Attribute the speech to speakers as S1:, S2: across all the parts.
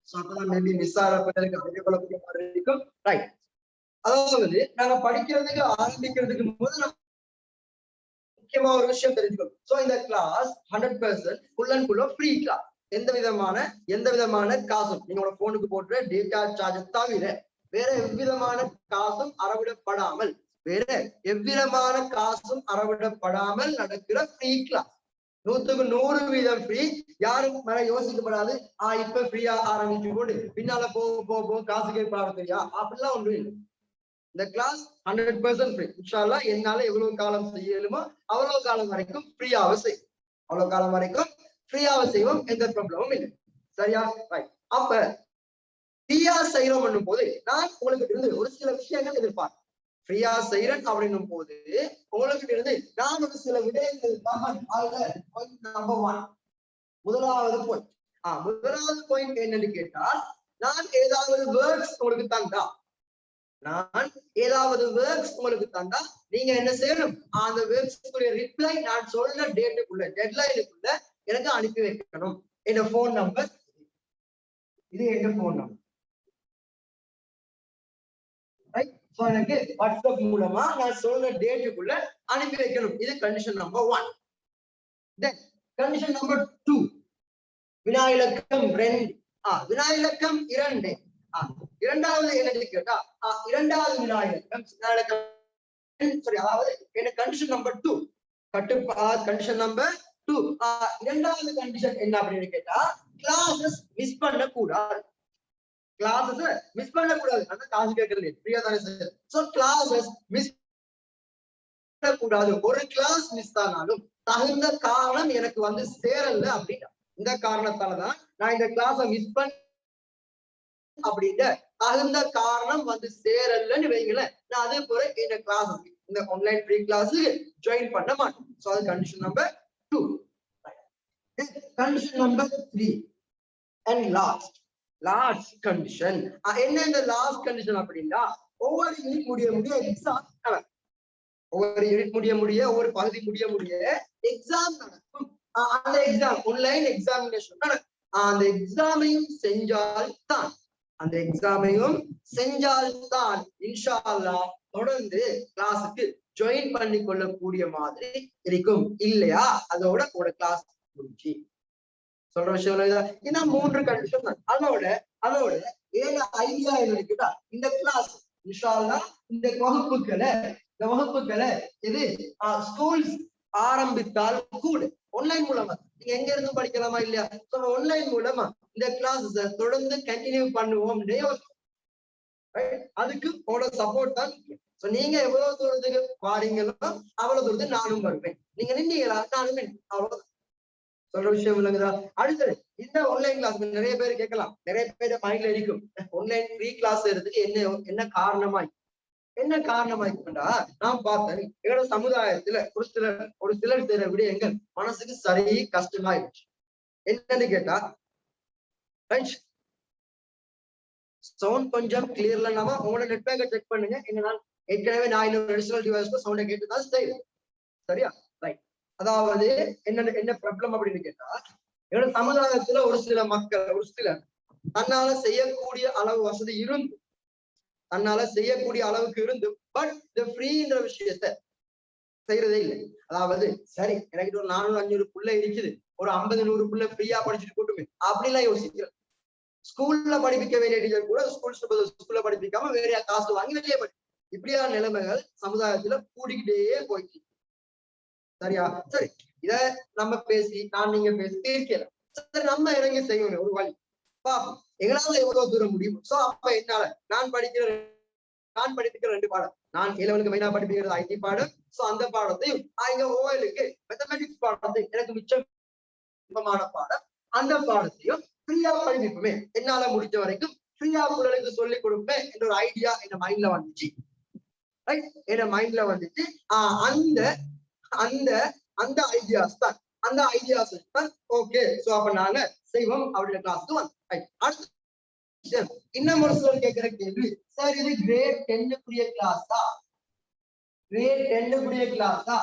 S1: So அப்பதான் maybe miss ஆகிறப்பட்டதுக்கு அறிவிக்கொள்ளக்கூடிய மாதிரி இருக்கும். ரைட், அதாவது நாங்க படிக்கிறதுக்கு ஆரம்பிக்கிறதுக்கு போது முக்கியமா ஒரு விஷயம் தெரிஞ்சுக்கணும். சோ இந்த class 100% full and full free class. எந்த விதமான காசும் நீங்களோட போனுக்கு போட்டு டேட்டா சார்ஜ் தவிர வேற எவ்விதமான காசும் அறவிடப்படாமல் நடக்கிற ஃப்ரீ கிளாஸ். 100% ஃப்ரீ. யாரும் மேல யோசிக்கப்படாது இப்ப ஃப்ரீயா ஆரம்பிச்சு போட்டு பின்னால போக காசு கேட்பாங்க தெரியா, அப்படிலாம் ஒன்றும் இல்லை. இந்த கிளாஸ் 100% ஃப்ரீ. இன்ஷா அல்லாஹ் என்னால எவ்வளவு காலம் செய்யலுமோ அவ்வளவு காலம் வரைக்கும் ஃப்ரீயாவே செய்வோம். எந்த ப்ராப்ளமும் இல்லை. சரியா? ரைட். அப்ப ஃப்ரீயா செய்யறோம் போது நான் உங்களுக்கு இருந்து ஒரு சில விஷயங்கள் எதிர்பார்க்கிறேன். ஃப்ரீயா செய்யறேன் அப்படின்னும் போது உங்களுக்கு இருந்து நான் ஒரு சில விடயங்கள் நம்பர் 1 முதலாவது பாயிண்ட் என்னன்னு கேட்டால், நான் ஏதாவது வேர்ட்ஸ் உங்களுக்கு தந்தா நீங்க என்ன செய்யணும், அந்த வேர்ட்ஸ்க்குரிய ரிப்ளை நான் சொல்ற டெட்லைனுக்குள்ள எனக்கு அனுப்பி வைக்கணும். என்ன போன் நம்பர், இது என்ன போன் நம்பர். எனக்கு வாட்ஸ்அப் மூலமா நான் சொல்ற டேட்டுக்குள்ள அனுப்பி வைக்கணும். இது கண்டிஷன் நம்பர் 1. தென் கண்டிஷன் நம்பர் 2, வினாயிலக்கம் 2. வினாயிலக்கம் 2. இரண்டாவது என்னன்னு கேட்டா, இரண்டாவது வினாயிலக்கம் அதாவது என்ன கண்டிஷன் நம்பர் 2 கண்டிஷன் நம்பர் 2. இரண்டாவது கண்டிஷன் என்ன அப்படின்னு கேட்டா, கிளாஸஸ் மிஸ் பண்ணக்கூடாது. அந்த காசு கேட்கறது ஃப்ரீயா தானே சார். சோ கிளாஸஸ் மிஸ் பண்ணக்கூடாது. ஒரு கிளாஸ் மிஸ் ஆனாலும் தகுந்த காரணம் எனக்கு வந்து சேரல அப்படின்னா, இந்த காரணத்தாலதான் நான் இந்த கிளாஸை மிஸ் பண்ண அப்படின்ற தகுந்த காரணம் வந்து சேரலன்னு வைங்களேன், நான் அதே போல இந்த கிளாஸ் இந்த ஆன்லைன் ஃப்ரீ கிளாஸுக்கு ஜாயின் பண்ண மாட்டேன். சோ அது condition number 2. Condition number 3 and last condition. என்ன இந்த லாஸ்ட் கண்டிஷன் அப்படின்னா, ஒவ்வொரு யூனிட் முடிய எக்ஸாம் நடக்கும். ஒவ்வொரு பகுதி முடிய எக்ஸாம் நடக்கும். அந்த எக்ஸாம் ஆன்லைன் எக்ஸாமினேஷன் நடக்கும். அந்த எக்ஸாமையும் செஞ்சால்தான் இன்ஷா அல்லாஹ் தொடர்ந்து கிளாஸுக்கு ஜாயின் பண்ணி கொள்ளக்கூடிய மாதிரி இருக்கும். இல்லையா அதோட ஒரு கிளாஸ் முடிஞ்சு சொல்ற விஷயம். இன்னும் 3 கண்டிஷன் தான். அதோட ஏழு ஐடியா இருக்குதா இந்த கிளாஸ் இன்ஷா அல்லாஹ் இந்த வகுப்புகளை இது ஸ்கூல்ஸ் ஆரம்பித்தால் கூட ஆன்லைன் மூலமா நீங்க எங்க இருந்து படிக்கலாமா இல்லையா, ஆன்லைன் மூலமா இந்த கிளாஸஸ் தொடர்ந்து கண்டினியூ பண்ணுவோம். அதுக்கு உங்களோட சப்போர்ட் தான். நீங்க எவ்வளவு தூரத்துக்கு பாருங்களோ அவ்வளவு தூரத்துக்கு நானும் வருவேன். நீங்க நின்றீங்களா நானும் அவ்வளவுதான். சொல்ற விஷயம் இல்லைங்களா? அடுத்தது இந்த ஆன்லைன் கிளாஸ் நிறைய பேர் கேட்கலாம், நிறைய பேர் மைண்ட்ல இருக்கும், ஆன்லைன் ஃப்ரீ கிளாஸ் எடுத்துக்கு என்ன காரணமாய்க்குண்டா நான் பார்த்தேன் எங்களோட சமுதாயத்துல ஒரு சிலர் செய்யற விடயங்கள் மனசுக்கு சரி கஷ்டமாயிடுச்சு. என்னன்னு கேட்டா, சவுண்ட் கொஞ்சம் கிளியர்ல இல்லாம உங்களோட நெட்வொர்க்கை செக் பண்ணுங்க. ஏற்கனவே நான் இன்னொரு அடிஷனல் டிவைஸ்ல சவுண்டை கேட்டுதான் செய்யும். சரியா? ரைட். அதாவது என்ன ப்ராப்ளம் அப்படின்னு கேட்டா, என்னோட சமுதாயத்துல ஒரு சிலர் தன்னால செய்யக்கூடிய அளவு வசதி அளவுக்கு இருந்து பட் இந்த ஃப்ரீன்ற விஷயத்த செய்யறதே இல்லை. அதாவது சரி எனக்கு ஒரு 400-500 புள்ள இருக்குது, ஒரு 50-100 புள்ள ஃப்ரீயா படிச்சுட்டு கூட்டுமே அப்படிலாம் யோசிக்கிறேன். ஸ்கூல்ல படிப்பிக்க வேண்டிய டீச்சர் கூட ஸ்கூல்ல படிப்பிக்காம வேற காசு வாங்கி வெளியே படி, இப்படியான நிலைமைகள் சமுதாயத்துல கூடிக்கிட்டே போயிடுச்சு. சரியா? சரி, இத நம்ம நீங்க பேசி தீர்க்கலாம். சரி, நம்ம இறங்கி செய்யணும் ஒரு வழி பாப்போம். எங்களால எவ்வளவு தூரம் முடியும். சோ அப்ப என்னால நான் படிப்பிக்கிற 2 பாடம், நான் ஏலவனுக்கு மெயினா படிப்பிக்கிறது ஐடி பாடம். சோ அந்த பாடத்தையும் இங்க ஓஎலுக்கு மேத்தமெட்டிக்ஸ் பாடத்தை எனக்கு மிச்சமான பாடம், அந்த பாடத்தையும் ஃப்ரீயா படிப்பிப்போமே. என்னால முடிஞ்ச வரைக்கும் ஃப்ரீயா பிள்ளைகளுக்கு சொல்லிக் கொடுப்பேன் என்ற ஒரு ஐடியா என் மைண்ட்ல வந்துச்சு. அந்த ஐடியாஸ் தான் ஓகே. சோ அப்ப நாங்க செய்வோம் அப்படின்ற கிளாஸ்க்கு வந்து அடுத்து இன்னும் ஒரு சிலர் கேட்கிற கேள்வி, சார் இது கிரேட் 10க்குரிய கிளாஸா, கிரேட் 10க்குரிய கிளாஸா,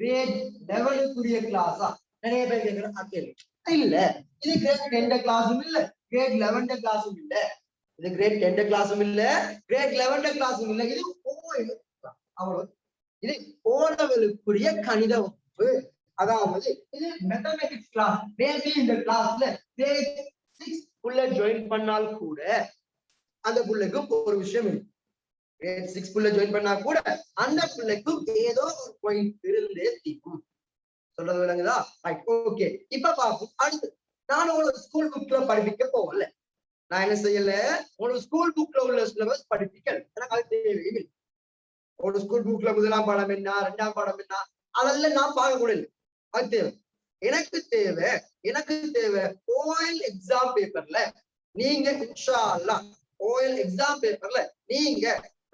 S1: கிரேட் 11க்குரிய கிளாஸா நிறைய பேர் கேட்கிற கேள்வி. இல்ல, இது கிரேட் 10 கிளாஸும் இல்ல, கிரேட் 11 கிளாஸும் இல்ல, இது கிரேட் 10 கிளாஸும் இல்ல, கிரேட் 11 கிளாஸும் இல்ல, இது அவ்வளவு. இது ஓலவலுக்குரிய கணித வகுப்பு. அதாவது இது மேத்தமேட்டிக்ஸ் கிளாஸ். மேபி இந்த கிளாஸ்ல கிரேட் 6 உள்ள ஜாயின் பண்ணால் கூட அந்த புள்ளைக்கும் ஒரு விஷயம் இருக்கு. கிரேட் 6 உள்ள ஜாயின் பண்ணா கூட அந்த பிள்ளைக்கும் ஏதோ ஒரு பாயிண்ட் இருந்தே தீக்கும். சொல்றது விளங்குதா? Right, okay. இப்ப பாப்போம். அடுத்து நான் உங்களுக்கு ஸ்கூல் புக்ல படிப்பிக்க போகல. நான் என்ன செய்யல, உங்களுக்கு ஸ்கூல் புக்ல உள்ள சிலபஸ் படிப்பிக்கல. எனக்கு அது தேவையில்லை. ஒரு ஸ்கூல் புக்ல முதலாம் பாடம் என்ன, 2ஆம் பாடம் என்ன, அதெல்லாம் நான் பார்க்க கூட இல்லை. அது தேவை. எனக்கு தேவை ஓஎல் எக்ஸாம் பேப்பர்ல நீங்க இன்ஷா அல்லாஹ் ஓஎல் எக்ஸாம் பேப்பர்ல நீங்க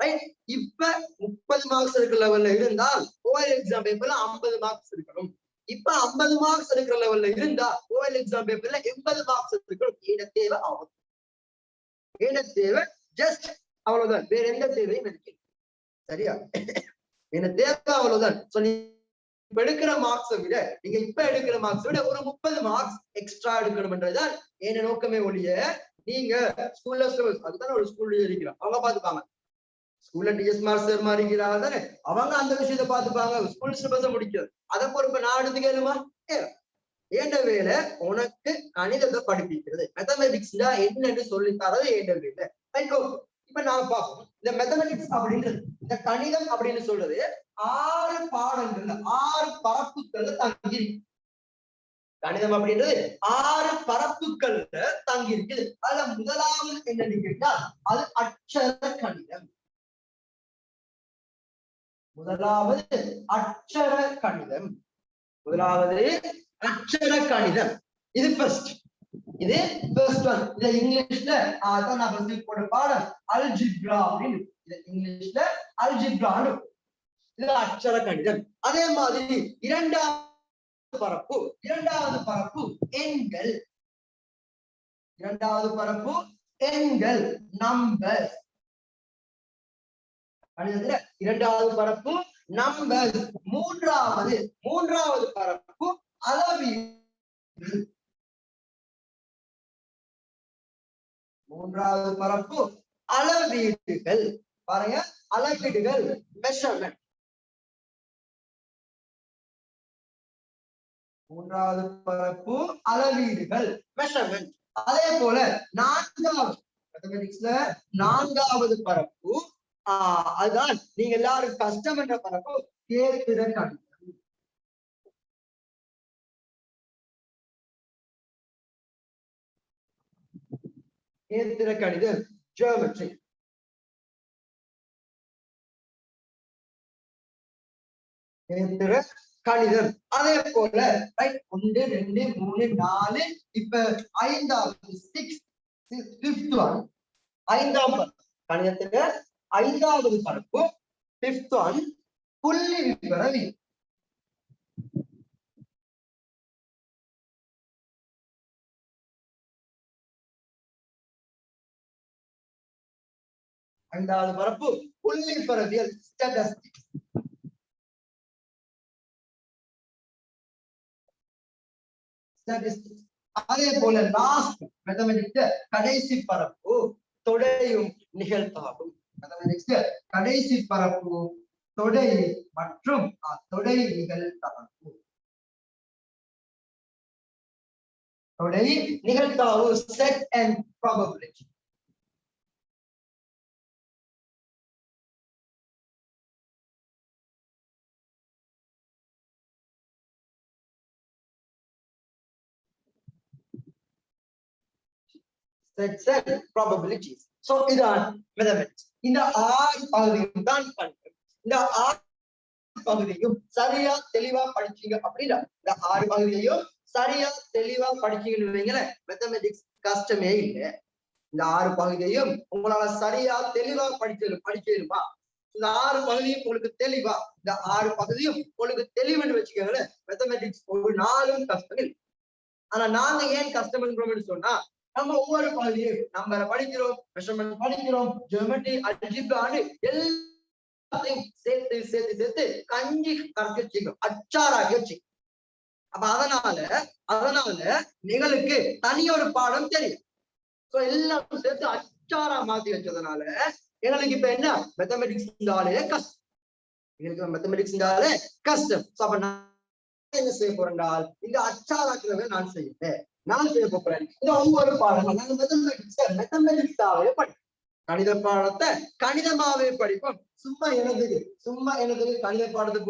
S1: ரைட் இப்ப 30 மார்க்ஸ் இருக்கிற லெவல்ல இருந்தால் ஓஎல் எக்ஸாம் பேப்பர்ல 50 மார்க்ஸ் இருக்கணும். இப்ப 50 மார்க்ஸ் இருக்கிற லெவல்ல இருந்தா ஓஎல் எக்ஸாம் பேப்பர்ல 80 மார்க்ஸ் இருக்கணும். என்ன தேவை ஆகும், என்ன தேவை ஜஸ்ட் அவ்வளவுதான். வேற எந்த தேவையும் எனக்கு சரியா? என்ன தேவை அவ்வளவுதான். இப்ப எடுக்கிற மார்க்ஸை விட நீங்க இப்ப எடுக்கிற மார்க்ஸ் விட ஒரு 30 மார்க்ஸ் எக்ஸ்ட்ரா எடுக்கணும்ன்றதுதான் என்ன நோக்கமே ஒழிய நீங்க ஸ்கூல்ல அதுதானே ஒரு ஸ்கூல்ல இருக்கிறோம், அவங்க பாத்துப்பாங்க. ஸ்கூல்ல டிஎஸ் மாஸ்டர் மாதிரி இருக்கிறாங்க தானே, அவங்க அந்த விஷயத்த பாத்துப்பாங்க. ஸ்கூல் சிலபஸை முடிக்கிறது அதை பொறுப்ப நான் எடுத்து கேளுமா? ஏண்ட வேலை உனக்கு கணிதத்தை படிப்பிக்கிறது, மேத்தமெட்டிக்ஸ் என்னன்னு சொல்லி தரது ஏண்ட வேலை. இப்ப நான் பார்ப்போம். இந்த மேத்தமெட்டிக்ஸ் அப்படின்றது, இந்த கணிதம் அப்படின்னு சொல்றது 6 பாடங்கள்ல 6 பரப்புகள்ல தங்கி. கணிதம் அப்படின்றது 6 பரப்புகள்ல தங்கி இருக்குது. அதுல முதலாவது என்னன்னு கேட்டால் அது அட்சர கணிதம். முதலாவது அட்சர கணிதம். இது ஃபர்ஸ்ட். இது ஃபர்ஸ்ட் ஒன். இது இங்கிலீஷ்ல அதான் நான் ஃபர்ஸ்ட் போட்ட பாடம் அல்ஜிப்ரா அப்படின்னு. இது இங்கிலீஷ்ல அல்ஜிப்ரான்னு. இது அட்சர கணிதம். அதே மாதிரி இரண்டாவது பரப்பு எண்கள். நம்பர்ஸ். இரண்டாவது பரப்பு நம்பர்ஸ். மூன்றாவது பரப்பு அளவீடு. அளவீடுகள். பாருங்க, அளவீடுகள் மெஷர்மெண்ட். மூன்றாவது பரப்பு அளவீடுகள் மெஷர்மெண்ட். அதே போல நான்காவது பரப்பு அதுதான் நீங்க எல்லாரும் கஷ்டம் என்ற பரப்பு கேத்திர கணிதம். கேத்திர கணிதம் ஜியோமெட்ரி. கேத்திர கணிதம். அதே போல 1 2 3 4 இப்ப 5வது 5th ஒன் 5ஆம் கணிதத்துல 5வது பரப்பு 5th ஒன் புள்ளி விவரவி. ஐந்தாவது பரப்பு புள்ளி விவரவியல் ஸ்டாட்டிஸ்டிக்ஸ். அதே போல லாஸ்ட் மேத்தமெட்டிக்ஸ் கடைசி பரப்பு தொடையும் நிகழ்த்தாகும். மேத்தமெட்டிக்ஸ் கடைசி பரப்பு தொடை மற்றும் தொடை நிகழ்த்தாகும். தொடை நிகழ்த்தாகும் set and probability. sets and probabilities. So இதான் mathematics. இந்த 6 பகுதியும் தான் பண்றோம். இந்த 6 பகுதியும் சரியா தெளிவா படிச்சீங்க அப்படின்னா, இந்த 6 பகுதியையும் சரியா தெளிவா படிச்சீங்கன்னு வைங்களேன், மேத்தமெட்டிக்ஸ் கஷ்டமே இல்லை. இந்த 6 பகுதியையும் உங்களால சரியா தெளிவா படிச்சிருமா? இந்த 6 பகுதியும் உங்களுக்கு தெளிவா, இந்த 6 பகுதியும் உங்களுக்கு தெளிவுன்னு வச்சுக்கோங்களேன், மேத்தமெட்டிக்ஸ் ஒரு நாளும் கஷ்டம் இல்லை. ஆனா நாங்க ஏன் கஷ்டம்ன்றோம்னு சொன்னா, நம்ம ஒவ்வொரு பகுதியும் நம்பரை படிக்கிறோம், மெஷர்மெண்ட் படிக்கிறோம், ஜியோமெட்ரி, அல்ஜிப்ரான்னு எல்லாத்தையும் சேர்த்து கஞ்சி கரைச்சி வச்சுக்கணும், அச்சாராக்கி வச்சுக்கணும். அப்ப அதனால எங்களுக்கு தனி ஒரு பாடம் தெரியும். சோ எல்லாம் சேர்த்து அச்சாரா மாத்தி வச்சதுனால எங்களுக்கு இப்ப என்ன மேத்தமெட்டிக்ஸ்னாலே கஷ்டம். எங்களுக்கு மேத்தமெட்டிக்ஸ்னாலே கஷ்டம். அப்ப நான் என்ன செய்ய போறேன்டால் இந்த அச்சாராக்குறத நான் செய்ய போறேன். இந்த ஒவ்வொரு பாடங்கள் நாங்க மேத்தமெட்டிக்ஸாவே படிப்போம். கணித பாடத்தை கணிதமாவே படிப்போம். சும்மா எனக்கு கணித பாடத்தை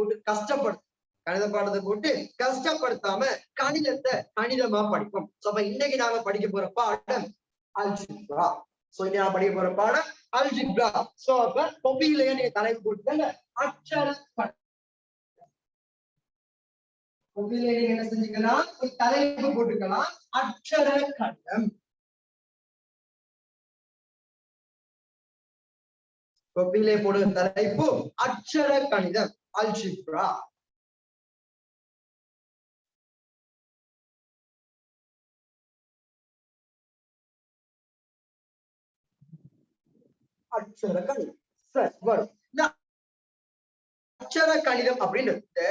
S1: போட்டு கஷ்டப்படுத்தாம கணிதத்தை கணிதமா படிப்போம். அப்ப இன்னைக்கு நாங்க படிக்க போற பாடம் அல்ஜிப்ரா. சோ இன்னைக்கு நான் படிக்க போற பாடம் அல்ஜிப்ரா. சோ அப்ப தொப்பியிலேயே நீங்க தலைப்பு போட்டுக்கங்க அச்சர தொப்பியிலே நீங்க என்ன செஞ்சுக்கலாம், ஒரு தலைப்பு போட்டுக்கலாம் அச்சர கணிதம். தொப்பியிலே போடுற தலைப்பு அச்சர கணிதம் அல்ஜிப்ரா. அச்சர கணிதம் அச்சர கணிதம் அப்படின்றது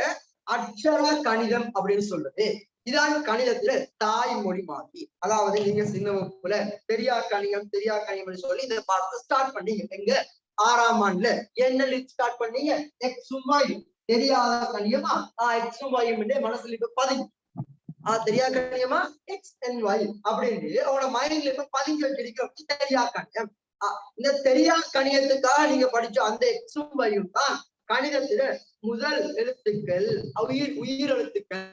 S1: அச்சர கணிதம் அப்படின்னு சொல்றது இதான் கணிதத்துல தாய்மொழி மாதிரி. அதாவது நீங்க சின்ன வகுப்புல தெரியா கணிதம் சொல்லி இந்த பாடத்தை ஸ்டார்ட் பண்ணீங்க. எங்க 6ஆம் ஆண்டுல என்ன ஸ்டார்ட் பண்ணீங்க, எக்ஸும் வாயும். தெரியாத கணியமா எக்ஸும் வாயும் மனசுல இப்ப பதிஞ்சு தெரியா கணியமா எக்ஸ் அண்ட் ஒய் அப்படின்னு அவனோட மைண்ட்ல இப்ப பதிஞ்சு வச்சிருக்கோம். தெரியா கணியம். இந்த தெரியா கணியத்துக்காக நீங்க படிச்ச அந்த எக்ஸும் ஒய்யும் தான் கணிதத்துல முதல் எழுத்துக்கள் உயிரெழுத்துக்கள்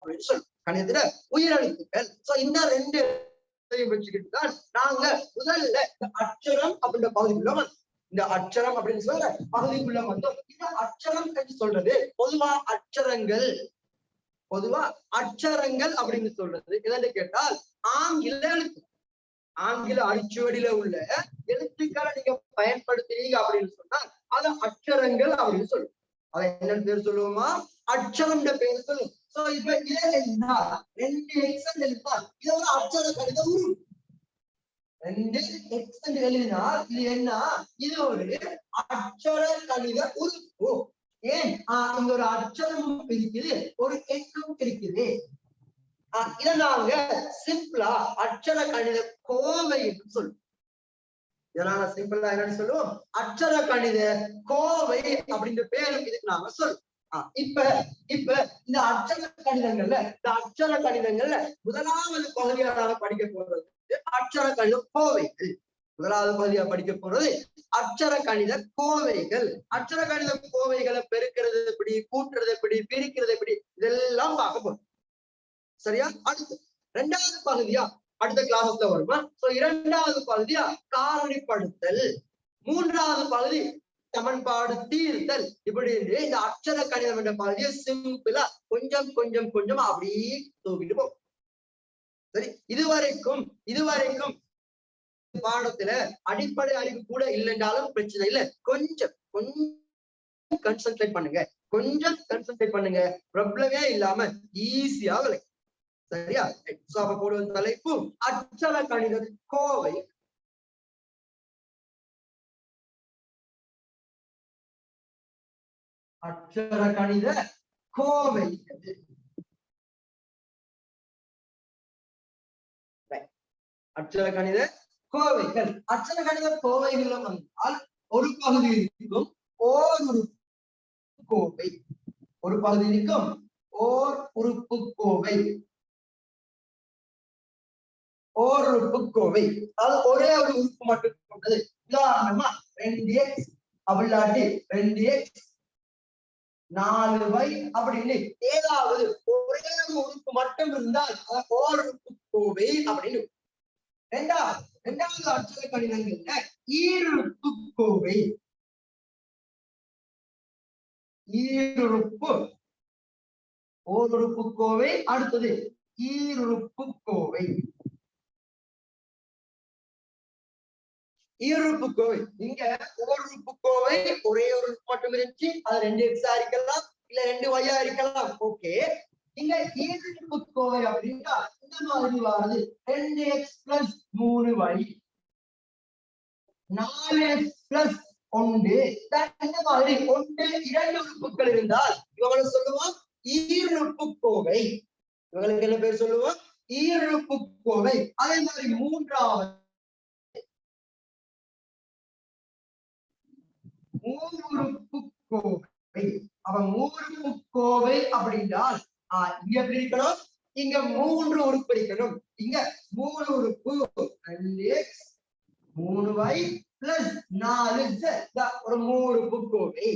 S1: அப்படின்னு சொல்லுவோம். கணிதத்துல உயிரெழுத்துக்கள். சோ இந்த ரெண்டு வச்சுக்கிட்டு தான் நாங்க முதல்ல இந்த அச்சரம் அப்படின்ற பகுதிக்குள்ள இந்த அச்சரம் அப்படின்னு சொல்ற பகுதிக்குள்ள வந்தோம். இந்த அச்சரம் என்று சொல்றது பொதுவா அச்சரங்கள் அப்படின்னு சொல்றது எதன்னு கேட்டால் ஆங்கில அடிச்சுவடியில உள்ள எழுத்துக்களை நீங்க பயன்படுத்துறீங்க அப்படின்னு சொன்னா அது அச்சரங்கள் அப்படின்னு சொல்லுவோம். அதை என்னன்னு பேர் சொல்லுவோமா, அச்சரம் பேர் சொல்லுவோம். சோ இப்ப என்ன 2x எழுதினா இது ஒரு அச்சர கணித உருவு. 2x எழுதினால் இது என்ன, இது ஒரு அச்சர கணித உருவு. ஏன் இங்க ஒரு அச்சரமும் இருக்குது, ஒரு எண்ணும் இருக்குது. இதை நாங்க சிம்பிளா அச்சர கணித கோவை என்று சொல்லுவோம். இதனால சிம்பிளா என்னன்னு சொல்லுவோம், அச்சர கணித கோவை அப்படின்ற பேரும் இதுக்கு நாங்க சொல்லுவோம். இப்ப இந்த அச்சர கணிதங்கள்ல முதலாவது பகுதியாக படிக்க போறது அச்சர கணித கோவைகள். முதலாவது பகுதியாக படிக்க போறது அச்சர கணித கோவைகள். அச்சர கணித கோவைகளை பெருக்கிறது எப்படி, கூட்டுறது எப்படி, பிரிக்கிறது எப்படி, இதெல்லாம் பார்க்க போறோம். சரியா? அடுத்து 2வது பகுதியா அடுத்த கிளாஸ்ல வருமா. சோ 2வது பகுதியா காரணிப்படுத்தல், 3வது பகுதி சமன்பாடு தீர்த்தல். இப்படி இந்த அச்சர கணிதம் என்ற பகுதியை சிம்பிளா கொஞ்சம் அப்படியே தூக்கிட்டு போகும். சரி, இதுவரைக்கும் பாடத்துல அடிப்படை அறிவு கூட இல்லைன்னாலும் பிரச்சனை இல்லை. கொஞ்சம் கான்சென்ட்ரேட் பண்ணுங்க, ப்ராப்ளமே இல்லாம ஈஸியா விளக்கும். சரியா? போடுவது தலைப்பு அச்சர கணித கோவை. அச்சர கணித கோவை. அச்சர கணித கோவைகள். அச்சர கணித கோவைகள் வந்தால் ஒரு பகுதி இருக்கும் ஓர் உறுப்பு கோவை. ஒரு பகுதி இருக்கும் ஓர் உறுப்பு கோவை. ஓர் உறுப்பு கோவை அது ஒரே ஒரு உறுப்பு மட்டும் கொண்டது. உதாரணமா 2x அப்படில்லாட்டி 2x 4y அப்படின்னு ஏதாவது ஒரே ஒரு உறுப்பு மட்டும் இருந்தால் ஓர் உறுப்பு கோவை அப்படின்னு. இரண்டாவது அச்சர கணிதங்கள்ல ஈருறுப்பு கோவை. ஈருறுப்பு ஓருறுப்பு கோவை. அடுத்தது ஈருறுப்பு கோவை. ஈருறுப்பு கோவை இங்க ஓருறுப்பு கோவை ஒரே ஒரு மட்டும் இருந்துச்சு, அது 2x இருக்கலாம் இல்ல 2y இருக்கலாம். ஓகே, இங்க ஈருறுப்பு கோவை அப்படின்னா இந்த மாதிரி வருது 2x + 3y 4x + 1. இந்த மாதிரி 1 2 உறுப்புகள் இருந்தால் இவங்களை சொல்லுவோம் ஈருறுப்பு கோவை. இவங்களுக்கு என்ன பேர் சொல்லுவோம், ஈருறுப்புக்கோவை. அதே மாதிரி மூன்றாவது மூவுறுப்புக்கோவை. அவன் மூவுறுப்புக்கோவை அப்படின்றால் இங்க எப்படி இருக்கணும்? இங்க 3 உறுப்பு இருக்கணும். இங்க 3 உறுப்பு 2x 3y பிளஸ் 4z ஒரு 3 உறுப்புக்கோவை.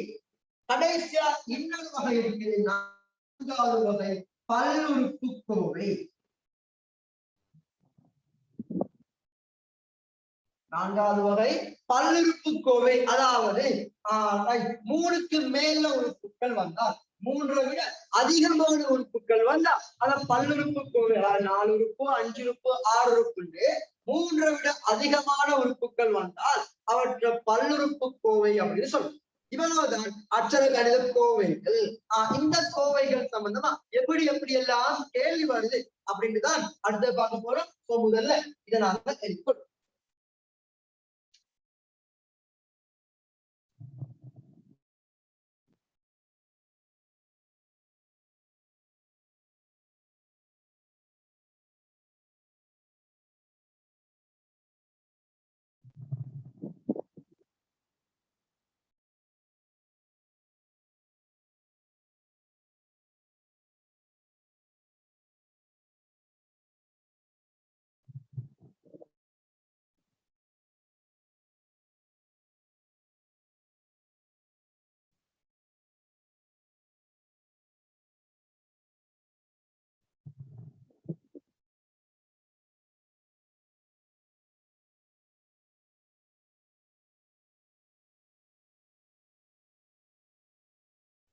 S1: கடைசியா இன்னொரு வகை இருக்குது, 4வது வகை பல்லுறுப்புக்கோவை. 4வது வகை பல்லுறுப்புக்கோவை. அதாவது 3க்கு மேல உறுப்புகள் வந்தால், 3ஐ விட அதிகமான உறுப்புகள் வந்தா அத பல்லுறுப்புக்கோவை. 4 உறுப்பு 5 உறுப்பு 6 உறுப்பு 3ஐ விட அதிகமான உறுப்புகள் வந்தால் அவற்றை பல்லுறுப்புக்கோவை அப்படின்னு சொல்றோம். இவ்வளவுதான் அட்சர கணித கோவைகள். இந்த கோவைகள் சம்பந்தமா எப்படி எப்படி எல்லாம் கேள்வி வருது அப்படின்னு தான் அடுத்த பார்க்க போறோம். முதல்ல இதை நாங்க தெரிவிப்போம்.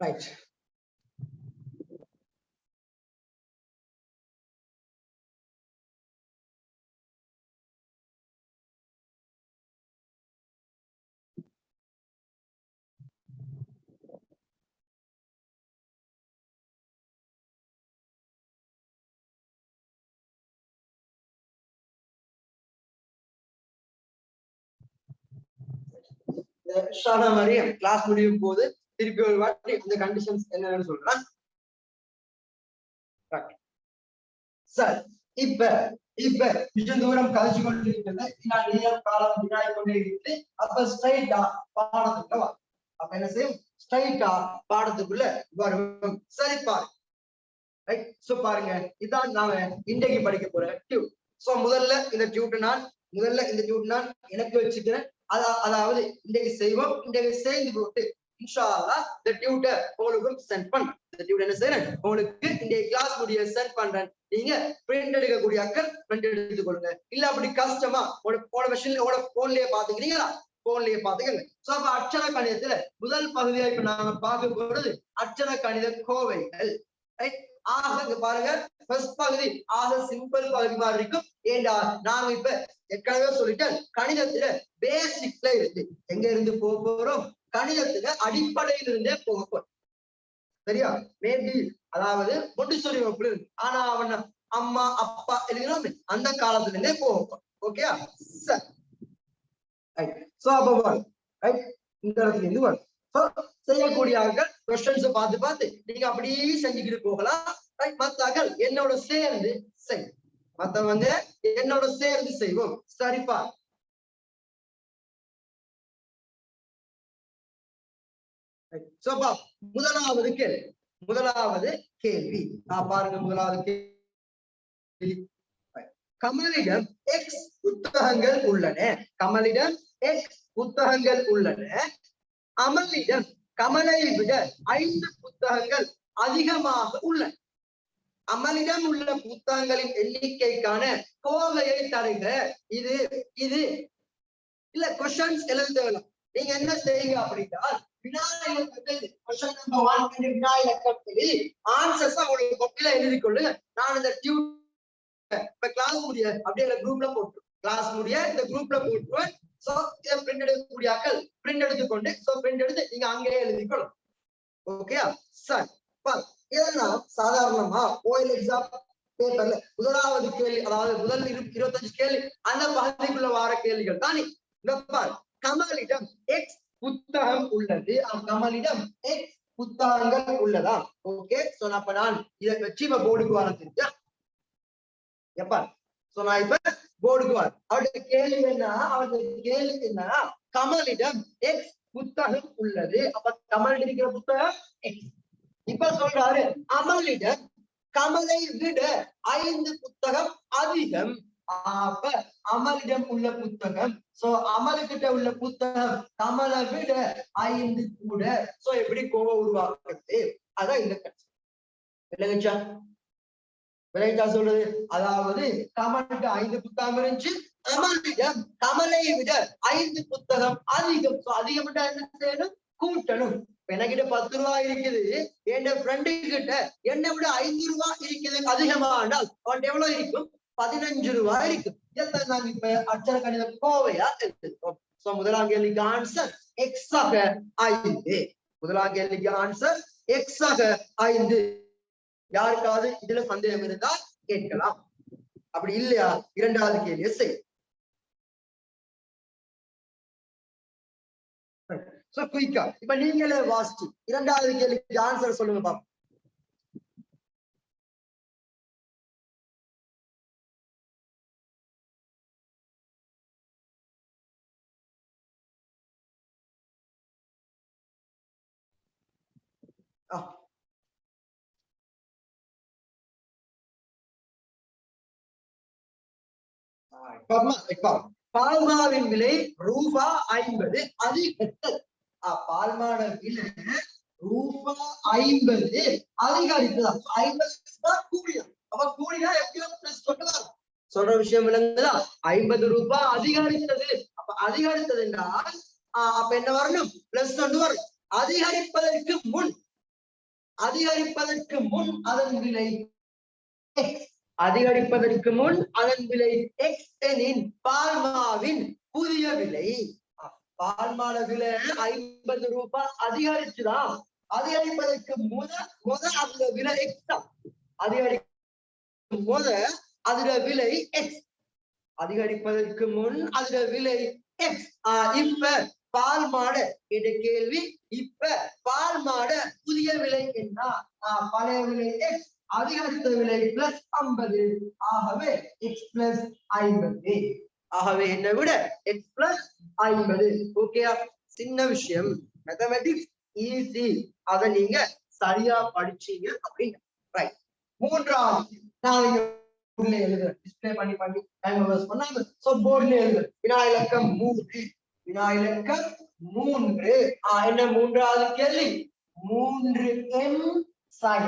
S1: Right. கிளாஸ் முடியும் போது திருப்பி ஒரு வாட்டி அந்த கண்டிஷன்ஸ் என்னன்னு சொல்றேன். சார் இப்ப கொஞ்சம் தூரம் கழிச்சு கொண்டு இருக்கிறது, நேரம் காலம் வினாய் கொண்டே இருக்கு. அப்ப ஸ்ட்ரைட்டா பாடத்துக்குள்ள வா. அப்ப என்ன செய்யும்? ஸ்ட்ரைட்டா பாடத்துக்குள்ள வரும். சரி பாரு. ரைட். சோ பாருங்க, இதான் நாம இன்றைக்கு படிக்க போற டியூட். சோ முதல்ல இந்த டியூட் நான் எனக்கு வச்சுக்கிறேன். அதாவது இன்றைக்கு செய்வோம். இன்றைக்கு சேர்ந்து போட்டு இன்ஷா அல்லாஹ் இந்த டியூட்டை உங்களுக்கும் சென்ட் பண்றேன். இந்த டியூட் என்ன செய்யறேன்? உங்களுக்கு இந்த கிளாஸ் முடிய சென்ட் பண்றேன். நீங்க பிரிண்ட் எடுக்கக்கூடிய அக்கர் பிரிண்ட் எடுத்துக் கொள்ளுங்க. இல்ல அப்படி கஷ்டமா போன மெஷின்ல போன்லயே பாத்துக்கிறீங்களா? போன்லயே பாத்துக்கங்க. சோ அப்ப அட்சர கணிதத்துல முதல் பகுதியா இப்ப நாங்க பார்க்க போறது அட்சர கணித கோவைகள். இங்க பாருங்க, ஃபர்ஸ்ட் பகுதி சிம்பிள் பகுதி மாதிரி இருக்கும். ஏண்டா நாங்க இப்ப ஏற்கனவே சொல்லிட்டேன், கணிதத்துல பேசிக்ல இருக்கு. எங்க இருந்து போக போறோம்? கணிதத்துல அடிப்படையில இருந்தே போக போறோம். சரியா? மேபி அதாவது மொண்டிசோரி வகுப்புல இருக்கு. ஆனா அவன் அம்மா அப்பா எழுதினோம் அந்த காலத்துல இருந்தே போக போறோம். ஓகே, சோ அப்ப இந்த இடத்துல இருந்து வரும். செய்யக்கூடிய கொஸ்டின்ஸ் பார்த்து நீங்க அப்படியே செஞ்சுக்கிட்டு போகலாம். மத்தாக்கள் என்னோட சேர்ந்து செய், மத்தவங்க என்னோட சேர்ந்து செய்வோம். சரிப்பா. முதலாவது கேள்வி பாருங்க. முதலாவது கேள்வி, கமலிடம் எக்ஸ் புத்தகங்கள் உள்ளன. கமலிடம் எக்ஸ் புத்தகங்கள் உள்ளன. அமலிடம் கமலை விட 5 புத்தகங்கள் அதிகமாக உள்ளன. அமலிடம் உள்ள புத்தகங்களின் எண்ணிக்கைக்கான கோவையை தருக. இது இல்ல கொஸ்டின்ஸ் எழுத தேவையில்லை. நீங்க என்ன செய்யுங்க அப்படின்னா, எழுதி கொள்ளுங்க. நான் இந்த கிளாஸ் முடிய அப்படியே குரூப்ல போட்டு கிளாஸ் முடிய இந்த குரூப்ல போட்டுருவேன். சோ இதை பிரிண்ட் எடுக்கக்கூடிய ஆக்கள் பிரிண்ட் எடுத்துக்கொண்டு பிரிண்ட் எடுத்து நீங்க அங்கேயே எழுதிக்கணும். Okay sir. இதெல்லாம் சாதாரணமா ஓஎல் எக்ஸாம் பேப்பர்ல முதலாவது கேள்வி, அதாவது முதல் 25 கேள்வி அந்த பகுதிக்குள்ள வார கேள்விகள் தானே. கமலிடம் எக்ஸ் புத்தகம் உள்ளது. கமலிடம் எக்ஸ் புத்தகங்கள் உள்ளதா? ஓகே. சோ அப்ப நான் இதை வச்சு போர்டுக்கு வர தெரிஞ்சா எப்ப சோ நான் இப்ப போர்டுக்கு வர அவருடைய கேள்வி என்ன, அவருடைய கேள்வி என்ன, கமலிடம் எக்ஸ் புத்தகம் உள்ளது. அப்ப கமல் இருக்கிற புத்தகம் எக்ஸ். இப்ப சொல்றாரு அமலிடம் கமலை விட 5 புத்தகம் அதிகம். அப்ப அமலிடம் உள்ள புத்தகம், சோ அமலுக்கிட்ட உள்ள புத்தகம் கமலை விட 5 கூட. சோ எப்படி கோவம் உருவாக்குறது, அதான் இந்த விளங்குச்சா? விளங்குச்சா சொல்றது? அதாவது கமலுக்கு 5 புத்தகம் இருந்துச்சு, அமலிடம் கமலை விட 5 புத்தகம் அதிகம். அதிகம் என்ன செய்யணும், கூட்டணும். எனக்கிட்ட 10 ரூபாய் இருக்குது, என் ஃப்ரெண்டு கிட்ட என்னை விட 5 ரூபாய் இருக்குது அதிகமானால் அவன் எவ்வளவு இருக்கும், 15 ரூபாய் இருக்கும். இதைத்தான் நாங்க இப்ப அச்சர கணித கோவையா எடுத்துக்கோம். சோ முதலாம் கேள்விக்கு ஆன்சர் எக்ஸ் ஆக 5. முதலாம் கேள்விக்கு ஆன்சர் எக்ஸ் ஆக 5. யாருக்காவது இதுல சந்தேகம் இருந்தா கேட்கலாம். அப்படி இல்லையா இரண்டாவது கேள்வியை செய். சோ குயிக்கா இப்ப நீங்களே வாசிச்சு இரண்டாவது கேள்விக்கு ஆன்சர் சொல்லுங்க பாப்போம். பால்மாவின் விலை ரூபா 50 அதிகரித்தது. பால்மான விலை ரூபா 50 அதிகரித்ததா, 50 கூடியா. அப்ப கூடினா எப்படியும் பிளஸ் சொல்லலாம். சொல்ற விஷயம் விளங்குதா? 50 ரூபாய் அதிகரித்தது. அப்ப அதிகரித்தது என்றால் அப்ப என்ன வரணும், பிளஸ் ஒன்று வரும். அதிகரிப்பதற்கு முன் அதன் விலை எக்ஸ். அதிகரிப்பதற்கு முன் அதன் விலை எக்ஸ் எனின் பால்மாவின் புதிய விலை. பால்மான விலை 50 ரூபாய் அதிகரிச்சுதான். அதிகரிப்பதற்கு முத அதுல விலை எக்ஸ் தான். அதிகரிக்கும் போத அதுல விலை எக்ஸ். அதிகரிப்பதற்கு முன் அதுல விலை எக்ஸ். இப்ப பால்மாட என்ற கேள்வி. இப்ப பால்மாட புதிய விலை என்ன, பழைய விலை எக்ஸ், அதிகரித்த விலை பிளஸ் 50. ஆகவே எக்ஸ் பிளஸ் 50. ஆகவே என்னை விட எக்ஸ் பிளஸ் 50. ஓகேயா? சின்ன விஷயம், மேத்தமேட்டிக்ஸ் ஈஸி. அதை நீங்க சரியா படிச்சீங்க அப்படின்னு. ரைட். மூன்றாவது நான் எழுதுறேன், டிஸ்பிளே பண்ணி டைம் பண்ணாங்க. சோ போர்ட்ல எழுதுறேன். வினா இலக்கம் 3. வினா இலக்கம் 3. என்ன மூன்றாவது கேள்வி, 3n சக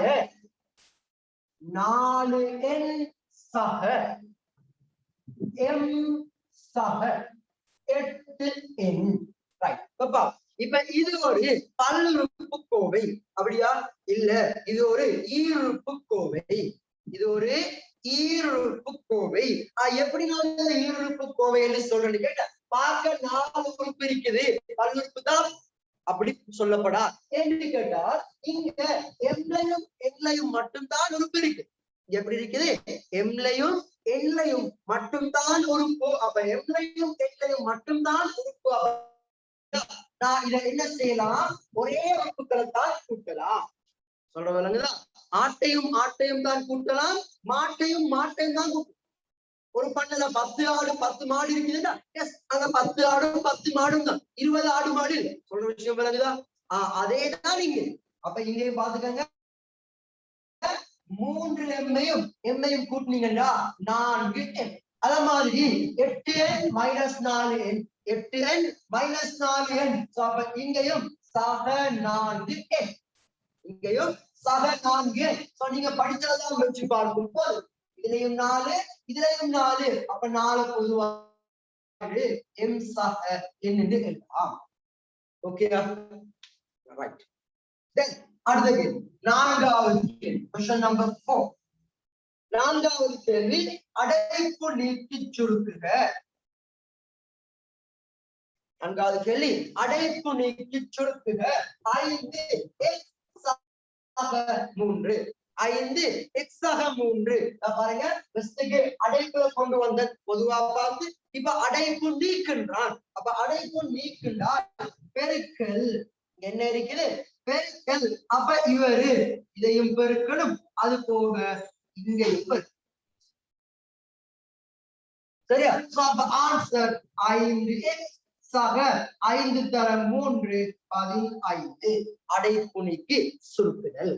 S1: 4n சக m சக 8n. ரைட். இப்ப இது ஒரு பல்லுறுப்பு கோவை அப்படியா? இல்ல, இது ஒரு ஈருறுப்பு கோவை. இது ஒரு ஈருறுப்பு கோவை. எப்படி நான் ஈருறுப்பு கோவை என்று சொல்றேன்னு கேட்ட, பார்க்க 4 உறுப்பு இருக்குது, பல்லுறுப்பு தான் அப்படி சொல்லப்படா என்று கேட்டால், இங்க எம்லையும் மட்டும்தான் உறுப்பு இருக்கு. எப்படி இருக்குது, எம்லையும் எல்லையும் மட்டும்தான் உறுப்பு. அப்ப எம்லையும் எல்லையும் மட்டும்தான் உறுப்பு. நான் இதை என்ன செய்யலாம், ஒரே உறுப்புகளை தான் கூட்டலாம். சொல்ற விளங்குதா? ஆட்டையும் தான் கூட்டலாம், மாட்டையும் தான் கூட்டலாம். ஒரு பண்ணல 10 ஆடு 10 மாடு இருக்குதுன்னா எஸ், அங்க 10 ஆடும் 10 மாடும் தான், 20 ஆடு மாடு இல்லை. சொல்ற விஷயம் விளங்குதா? அதேதான் இங்க. அப்ப இங்கேயும் பாத்துக்கங்க, 3 எம்மையும் கூட்டினீங்கன்னா 4n. அத மாதிரி 8n minus 4n, 8n minus 4n. அப்ப இங்கேயும் சக 4n, இங்கேயும் சக 4n. நீங்க படிச்சதான் வச்சு பார்க்கும் போது இதுலயும் 4 இதுலயும் 4, அப்ப 4 பொதுவாக எம் சக n என்று எழுதலாம். ஓகேயா? ரைட். தென் அடுத்த கேள்வி, நான்காவது கேள்வி, क्वेश्चन நம்பர் 4. நான்காவது கேள்வி, அடைப்பு நீக்கி சுருக்குக. நான்காவது கேள்வி, அடைப்பு நீக்கி சுருக்குக. 5 x சக 3, 5 x சக 3. பாருங்க, ஃபர்ஸ்ட்க்கு அடைப்புல கொண்டு வந்த பொதுவா பார்த்து இப்ப அடைப்பு நீக்கின்றான். அப்ப அடைப்பு நீக்கின்றால் பெருக்கல் என்ன இருக்குது, பெருக்கல். அப்ப இவரு இதையும் பெருக்கணும், அது போக இங்கேயும் சரியா? சோ அப்ப ஆன்சர் 5x சக 5 தர 3 15 அடைப்புணிக்கு சுருக்குதல்.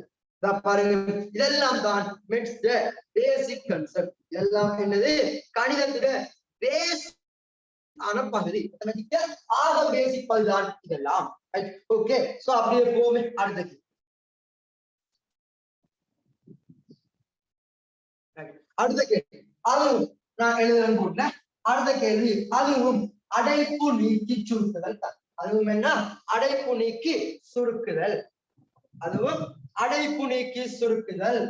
S1: பாருங்க, இதெல்லாம் தான் பேசிக் கன்செப்ட். இதெல்லாம் என்னது? கணிதத்துல பேஸ் ஆன பகுதி, ஆக பேசிக் பகுதிதான் இதெல்லாம். ஓகே, சோ அப்படியே போமே அடுத்தது. அடுத்த கேள்வி, அதுவும் நான் எழுதுறேன் போட்ல. அடுத்த கேள்வி, அதுவும் அடைப்பு நீக்கி சுருக்குதல் தான். அதுவும் என்ன? அடைப்பு நீக்கி சுருக்குதல். அதுவும் அடைப்பு நீக்கி சுருக்குதல்.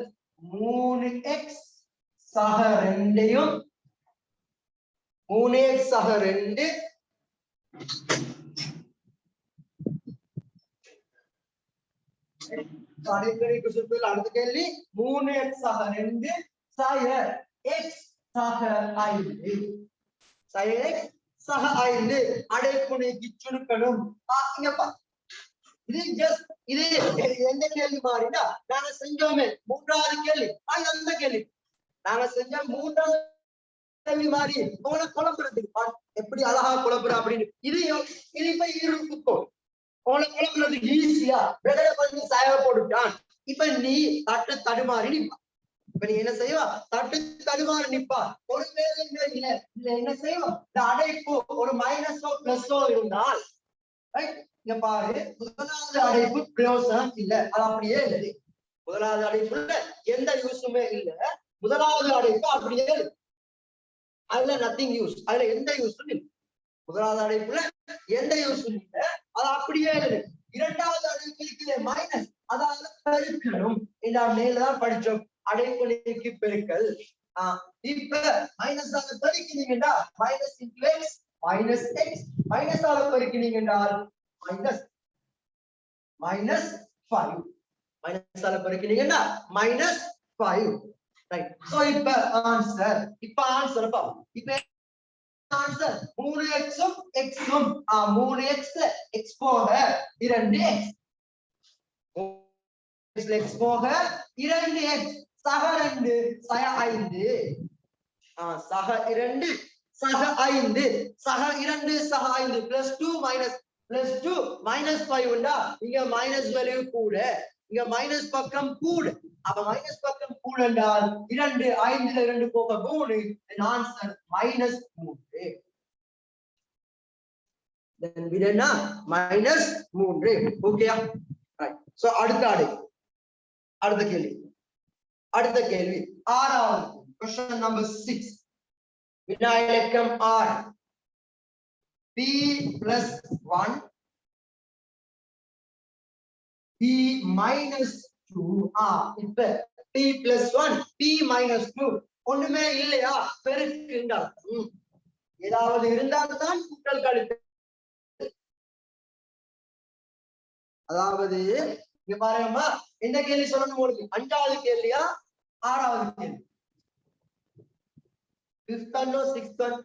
S1: 3x சக 2 3x சக 2 அடைப்பு சுருக்குதல். அடுத்த கேள்வி, 3x சக 2 சக x சக 5 சக x சக 5 அடைப்பு நீக்கி சுருக்கணும். இங்கப்பா இது ஜஸ்ட் இது எந்த கேள்வி மாறினா நாங்க செஞ்சோமே மூன்றாவது கேள்வி, அந்த கேள்வி நாங்க செஞ்ச மூன்றாவது கேள்வி மாறி உங்களை குழம்புறதுக்கு எப்படி அழகா குழம்புற அப்படின்னு இது இப்ப இருக்கும். உங்களை குழம்புறதுக்கு ஈஸியா விளைய பண்ணி சாய போட்டுட்டான். இப்ப நீ தட்டு தடுமாறி நிப்பா. இப்ப நீ என்ன செய்வா? தட்டு தடுமாறி நிப்பா. ஒரு வேலை இல்ல என்ன செய்வோம்? இந்த அடைப்பு ஒரு மைனஸோ பிளஸோ இருந்தால் இங்க பாரு, முதலாவது அடைப்பு பிரயோசனம் இல்ல, அது அப்படியே இல்லை. முதலாவது அடைப்புல எந்த யூஸுமே இல்ல. முதலாவது அடைப்பு அப்படியே அதுல நத்திங் யூஸ், அதுல எந்த யூஸும் இல்லை. முதலாவது அடைப்புல எந்த யூஸும் இல்ல, அது அப்படியே இல்லை. இரண்டாவது அடைப்பு இருக்குது மைனஸ், அதாவது பெருக்கணும். மேலதான் படிச்சோம், அடைப்பு நீக்கி பெருக்கல். இப்ப மைனஸ் ஆக பெருக்கினீங்கடா minus into x minus x, minus ஆக பெருக்கினீங்கன்றால் மைனஸ் -5 மைனஸ் ஆல பெருக்கினீங்கன்னா -5. ரைட். சோ இப்ப ஆன்சர் பாப்போம். இப்ப ஆன்சர் 3x உம் x உம் 3x x போக 2x x போக 2x சக 2 சக 5 சக 2 சக 5 சக 2 சக 5 +2 +2 -5 உண்டா? இங்க மைனஸ் வேல்யூ கூட, இங்க மைனஸ் பக்கம் கூட. அப்ப மைனஸ் பக்கம் கூட என்றால் 2 5ல 2 போக 3, ஆன்சர் -3. then விடனா -3. ஓகேயா? ரைட். சோ அடுத்த கேள்வி ஆறாவது क्वेश्चन நம்பர் 6. வினா இலக்கம் 6. p + 1 p - 2. இப்ப p + 1 p - 2 ஒண்ணுமே இல்லையா? பெருக்குங்க. ஏதாவது இருந்தால் தான் கூட்டல் கழித்தல். அதாவது இங்க பாருங்கம்மா, என்ன கேள்வி சொல்லணும் உங்களுக்கு? 5வது கேள்வியா 6வது கேள்வி? 5th or 6th one?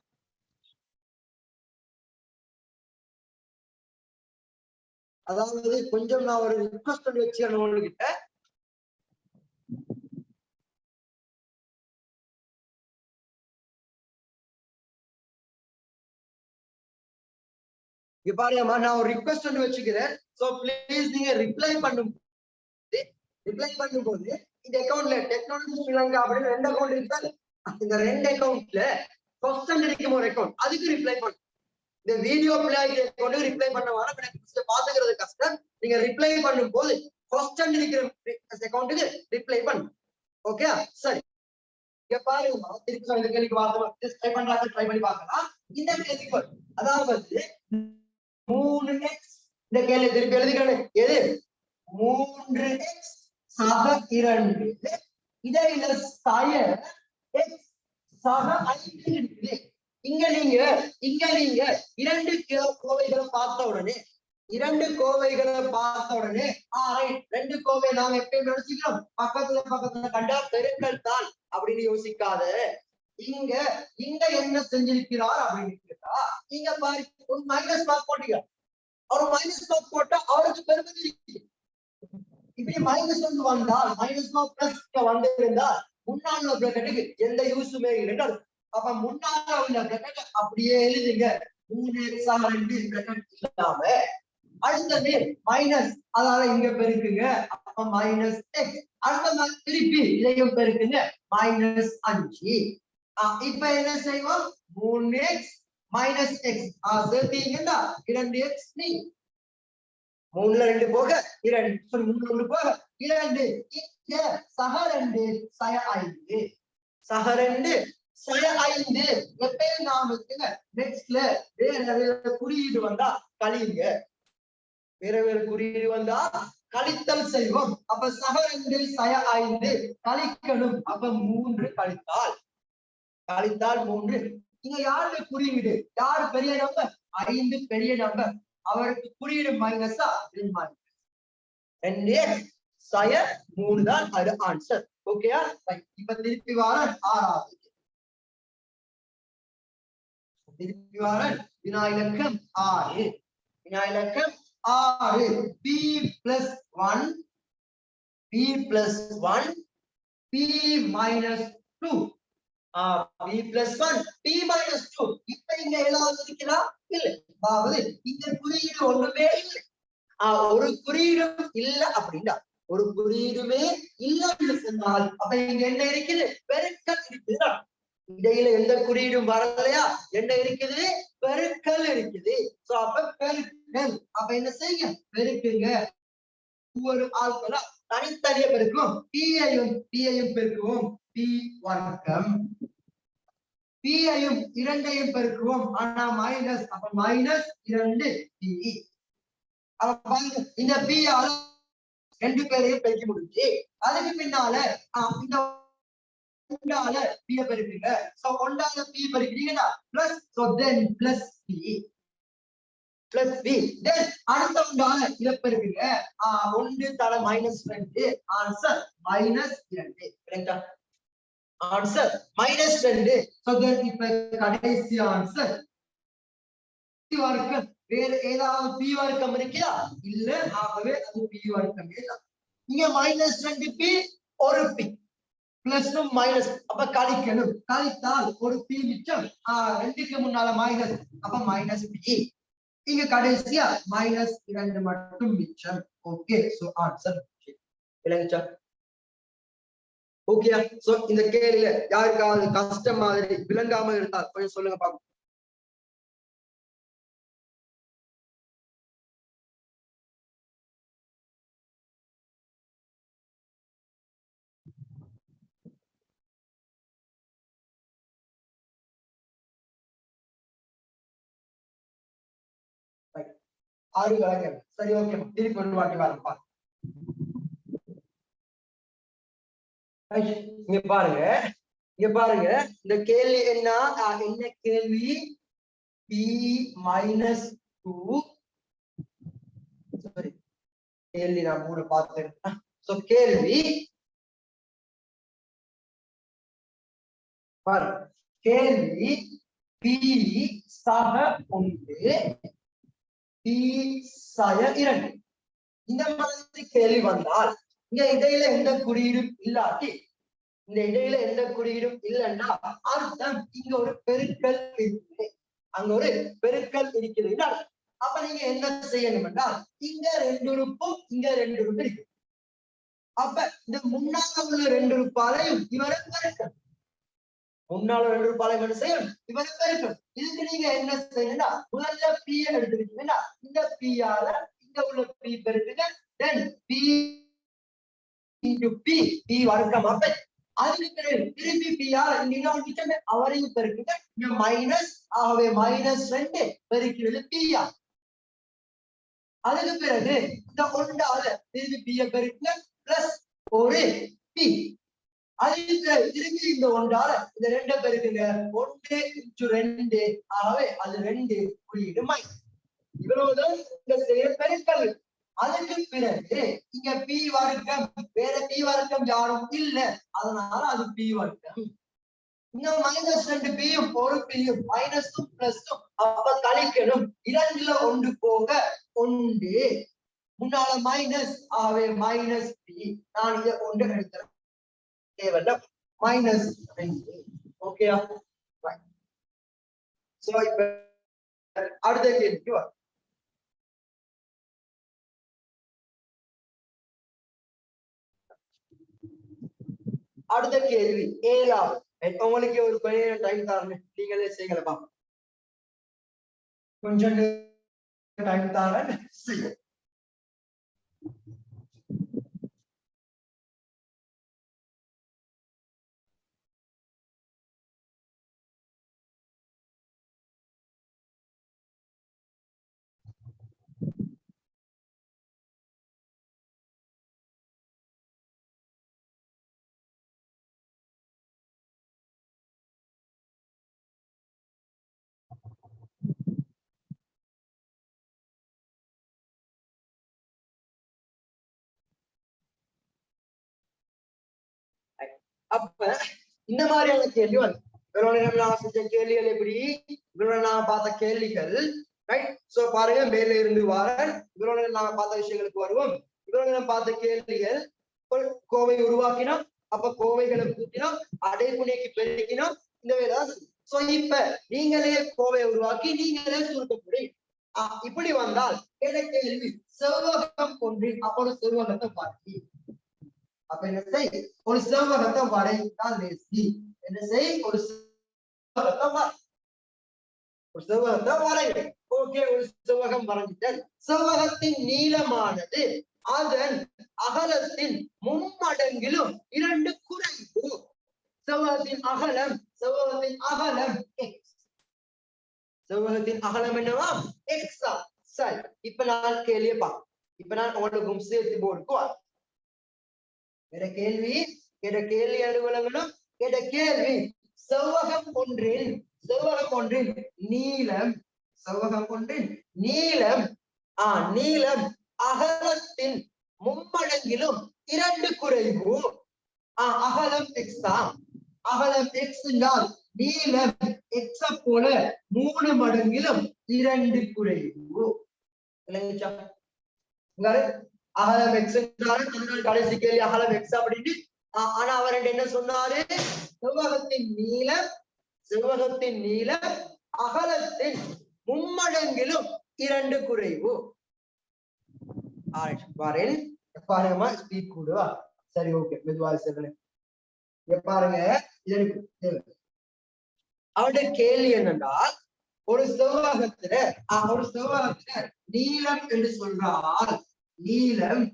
S1: அதாவது கொஞ்சம் நான் ஒரு ரிக்வெஸ்ட் பண்ணி வச்சுக்கிறேன் உங்ககிட்ட. இங்க பாருங்கம்மா, நான் ஒரு ரிக்வெஸ்ட் பண்ணி வச்சுக்கிறேன். சோ ப்ளீஸ் நீங்க ரிப்ளை பண்ணும்போது இந்த அக்கவுண்ட்ல டெக்னாலஜி ஸ்ரீலங்கா அப்படின்னு 2 அக்கவுண்ட் இருக்கு. இந்த 2 அக்கவுண்ட்ல क्वेश्चन இருக்கும் ஒரு அக்கவுண்ட், அதுக்கு ரிப்ளை பண்ணு. இந்த வீடியோ பிளே அக்கவுண்ட் ரிப்ளை பண்ண வர எனக்கு பாத்துக்கிறது கஷ்டம். நீங்க ரிப்ளை பண்ணும்போது क्वेश्चन இருக்கிற அக்கவுண்ட்டுக்கு ரிப்ளை பண்ணு. ஓகே சரி. இங்க பாருங்க, திருப்பி இந்த கேள்விக்கு வாங்க. ட்ரை பண்றாங்க, ட்ரை பண்ணி பார்க்கலாம். இந்த கேள்விக்கு அதாவது 3x, இந்த கேள்வி திருப்பி எழுதிக்கணும். எது? 3x சக 2 இதையில சாய x சக 5 இருக்குது. இங்க நீங்க 2 கோவைகளை பார்த்த உடனே 2 கோவை நாம எப்பயும் நினைச்சுக்கிறோம் பக்கத்துல கண்டா பெருக்கல் தான் அப்படின்னு யோசிக்காத. இங்க என்ன செஞ்சிருக்கிறார் அப்படின்னு கேட்டா, இங்க பாரு ஒரு மைனஸ் மார்க் போட்டீங்க. அவர் மைனஸ் மார்க் போட்டா அவருக்கு பெருமதி இருக்கு. இப்படி -1 வந்தால் மைனஸ் பிளஸ் வந்திருந்தால் முன்னாள் பிராக்கெட்டுக்கு எந்த யூஸுமே இல்லை. அப்ப முன்னால உள்ள பிராக்கெட் அப்படியே எழுதுங்க 3x/2 பிராக்கெட் இல்லாம. அடுத்தது மைனஸ், அதனால இங்க பெருக்குங்க, அப்ப மைனஸ் எக்ஸ். அடுத்த திருப்பி இதையும் பெருக்குங்க, -5. இப்ப என்ன செய்வோம், 3x மைனஸ் எக்ஸ் சேர்த்தீங்கன்னா 2x 3ல 2 போக 2, 3 1 போக 2. இங்க சக 2 சய 5, சக 2 சய 5. எப்பயும் நாம இருக்குங்க நெக்ஸ்ட்ல வேற குறியீடு வந்தா கழியுங்க, வேற குறியீடு வந்தா கழித்தல் செய்வோம். அப்ப சக 2 சய 5 கழிக்கணும், அப்ப 3 கழித்தால் 3. இங்க யாரு குறியீடு, யார் பெரிய நம்பர், 5 பெரிய நம்பர், அவருக்கு குறியீடு மைனஸா, 2x சய 3 தான் அது ஆன்சர். ஓகேயா? இப்ப திருப்பி வார 6வது, திருப்பி வார வினா இலக்கம் 6. வினா இலக்கம் 6 p + 1 p + 1 p - 2 p + 1 p - 2. இப்ப இங்க ஏதாவது இருக்கிறா இல்ல, அதாவது இந்த குறியீடு ஒண்ணுமே இல்லை. ஒரு குறியீடும் இல்ல அப்படின்னா, ஒரு குறியீடுமே இல்லைன்னு சொன்னால் அப்ப இங்க என்ன இருக்குது, பெருக்கல் இருக்குதா. இடையில எந்த குறியீடும் வரலையா, என்ன இருக்குது, பெருக்கல் இருக்குது. சோ அப்ப பெருக்கல், அப்ப என்ன செய்யுங்க, பெருக்குங்க. ஒவ்வொரு ஆட்களா தனித்தனியா பெருக்கும், p-யையும் பெருக்குவோம், p வர்க்கம். p-யையும் 2யையும் பெருக்குவோம், ஆனா மைனஸ், அப்ப -2p. அப்ப இந்த p ஆல 2 பேரையும் பெருக்கி முடிச்சு, அதுக்கு பின்னால இந்த ஒன்றால p பெருக்குங்க. சோ ஒன்றால p பெருக்கிறீங்கன்னா plus, so then plus p plus b. Then அடுத்த ஒன்றால இத பெருக்குங்க, 1 தர -2, ஆன்சர் -2. கரெக்ட்டா? ஆன்சர் -2. சோ தென் இப்ப கடைசி ஆன்சர் p வர்க்கம். வேற ஏதாவது p வர்க்கம் இருக்கா இல்ல, ஆகவே அது p வர்க்கமே தான். இங்க -2p ஒரு p பிளஸ் மைனஸ், அப்ப கழிக்கணும், கழித்தால் ஒரு p மிச்சம், 2க்கு முன்னால மைனஸ், அப்ப -p. இங்க கடைசியா -2 மட்டும் மிச்சம். ஓகே, சோ ஆன்சர் விளங்குச்சா? ஓகே, சோ இந்த கேள்வியில யாருக்காவது கஷ்டம் மாதிரி விளங்காம இருந்தால் கொஞ்சம் சொல்லுங்க பாப்போம். ஆறு கலங்க, சரி, ஓகே, திருப்பி ஒரு வாட்டி வரப்பா. இங்க பாருங்க, இங்க பாருங்க, இந்த கேள்வி என்ன, என்ன கேள்வி, p - 2. சாரி, கேள்வி நான் கூட பார்த்தேன். சோ கேள்வி பாருங்க, கேள்வி p சக 1 p சய 2 இந்த மாதிரி கேள்வி வந்தால், இங்க இடையில எந்த குறியீடும் இல்லாட்டி, இந்த இடையில எந்த குறியீடும் இல்லைன்னா அர்த்தம் இங்க ஒரு பெருக்கல் இருக்குது, அங்க ஒரு பெருக்கல் இருக்கிறது. அப்ப நீங்க என்ன செய்யணும் என்றால், இங்க 2 உறுப்பும் இங்க 2 உறுப்பு இருக்கு. அப்ப இந்த முன்னால உள்ள 2 உறுப்பாலையும் இவரை பெருக்கணும், முன்னால 2 உறுப்பாலையும் என்ன செய்யணும், இவரை பெருக்கணும். இதுக்கு நீங்க என்ன செய்யணும்னா, முதல்ல p எடுத்துக்கிட்டீங்கன்னா இந்த p ஆல இங்க உள்ள p பெருக்குங்க, தென் p into p வர்க்கம். அப்ப அதுக்கு பிறகு திருப்பி p ஆல இன்னொரு அவரையும் பெருக்குங்க, இங்க மைனஸ், ஆகவே -2 பெருக்கிறது p. அதுக்கு பிறகு இந்த ஒன்றால திருப்பி p பெருக்குங்க, பிளஸ் ஒரு p. அதுக்கு திருப்பி இந்த ஒன்றால இந்த 2 பெருக்குங்க, 1 into 2, ஆகவே அது 2 குறியீடு மைனஸ். இவ்வளவுதான் இந்த பெருக்கல். அதுக்கு பிறகு இங்க p வர்க்கம், வேற p வர்க்கம் யாரும் இல்ல, அதனால அது p வர்க்கம். இங்க -2pயும் ஒரு pயும் மைனஸும் பிளஸும், அப்ப கழிக்கணும், 2ல 1 போக 1, முன்னால மைனஸ், ஆகவே -p. நான் இங்க 1 எடுத்துறேன், தேவையில்ல, -2. ஓகேயா? சோ இப்ப அடுத்த கேள்விக்கு வா. அடுத்த கேள்வி 7வது. உங்களுக்கு ஒரு கொஞ்சம் டைம் தாங்க, நீங்களே செய்யலாம். கொஞ்சம் டைம் தாங்க செய்ய. அப்ப இந்த மாதிரியான கேள்வி வந்து நான் செஞ்ச கேள்விகள் எப்படி, நான் பார்த்த கேள்விகள் ரைட். சோ பாருங்க, மேல இருந்து வார இவரோட நாங்க பார்த்த விஷயங்களுக்கு வருவோம். இவரோட பார்த்த கேள்விகள், கோவை உருவாக்கினோம், அப்ப கோவைகளை கூட்டினோம், அடைப்புணைக்கு பெருக்கினோம், இந்த வேலை. சோ இப்ப நீங்களே கோவையை உருவாக்கி நீங்களே சுருக்க முடியும். இப்படி வந்தால் கேள்வி செவ்வகம் ஒன்றில் அப்போ செவ்வகத்தை பார்த்தி. அப்ப என்ன செய், ஒரு செவ்வகத்தை வரைந்தால் என்ன செய், ஒரு செவ்வகத்தை வரைங்க. ஓகே, ஒரு செவ்வகம் வரைஞ்சிட்டேன். செவ்வகத்தின் நீளமானது அதன் அகலத்தின் மும்மடங்கிலும் 2 குறைவு. செவ்வகத்தின் அகலம் x. செவ்வகத்தின் அகலம் என்னவா, x. சரி, இப்ப நான் கேள்வியை பார்க்க. இப்ப நான் உங்களுக்கு சேர்த்து போர்டுக்கு வர கேள்வி அலுவலங்களும் கேள்வி செவ்வகம் ஒன்றின் நீளம் நீளம் அகலத்தின் மும்மடங்கிலும் 2 குறைவு. அகலம் x தான். அகலம் x என்றால் நீளம் x போல 3 மடங்கிலும் 2 குறைவு. அகலம் x என்றால் கடைசி கேள்வி அகலம் x அப்படின்னு. ஆனா அவர் என்ன சொன்னாரு, செவ்வகத்தின் நீளம் அகலத்தின் மும்மடங்கிலும் 2 குறைவு. பாருங்கம்மா, ஸ்பீட் கூடுவா. சரி, ஓகே, மெதுவா சொல்றேன். பாருங்க, அவருடைய கேள்வி என்னென்றால், ஒரு செவ்வகத்துல நீளம் என்று சொல்றால் நீளம்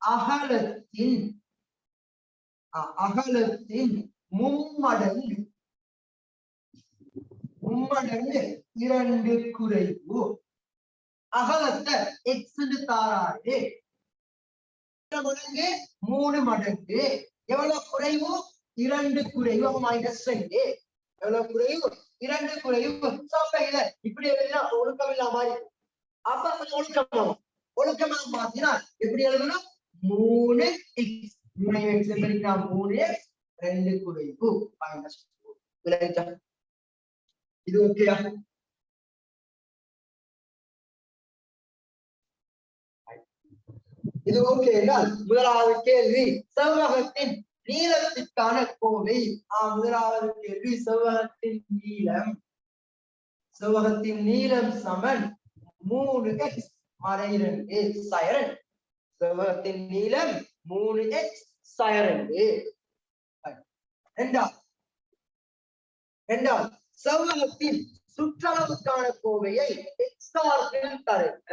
S1: அகலத்தின் மும்மடங்கு 2 குறைவு. அகலத்தை x தாராரு, மடங்கு 3 மடங்கு. எவ்வளவு குறைவு, 2 குறைவு. -2 எவ்வளவு குறைவு, 2 குறைவு. இப்படி எழுதினா ஒழுக்கம் இல்லாம மாதிரி. அப்ப ஒழுக்கமா மாத்தினா எப்படி எழுதணும், 3x 2 குறைவு. இது ஓகேயா? இது ஓகே என்றால் முதலாவது கேள்வி செவ்வகத்தின் நீளத்திற்கான கோவை. முதலாவது கேள்வி செவ்வகத்தின் நீளம் சமன் 3x -2 சைரன். செவ்வகத்தின் நீளம் 3x சைரன். இரண்டாவது செவ்வகத்தின் சுற்றளவுக்கான கோவையை தருக.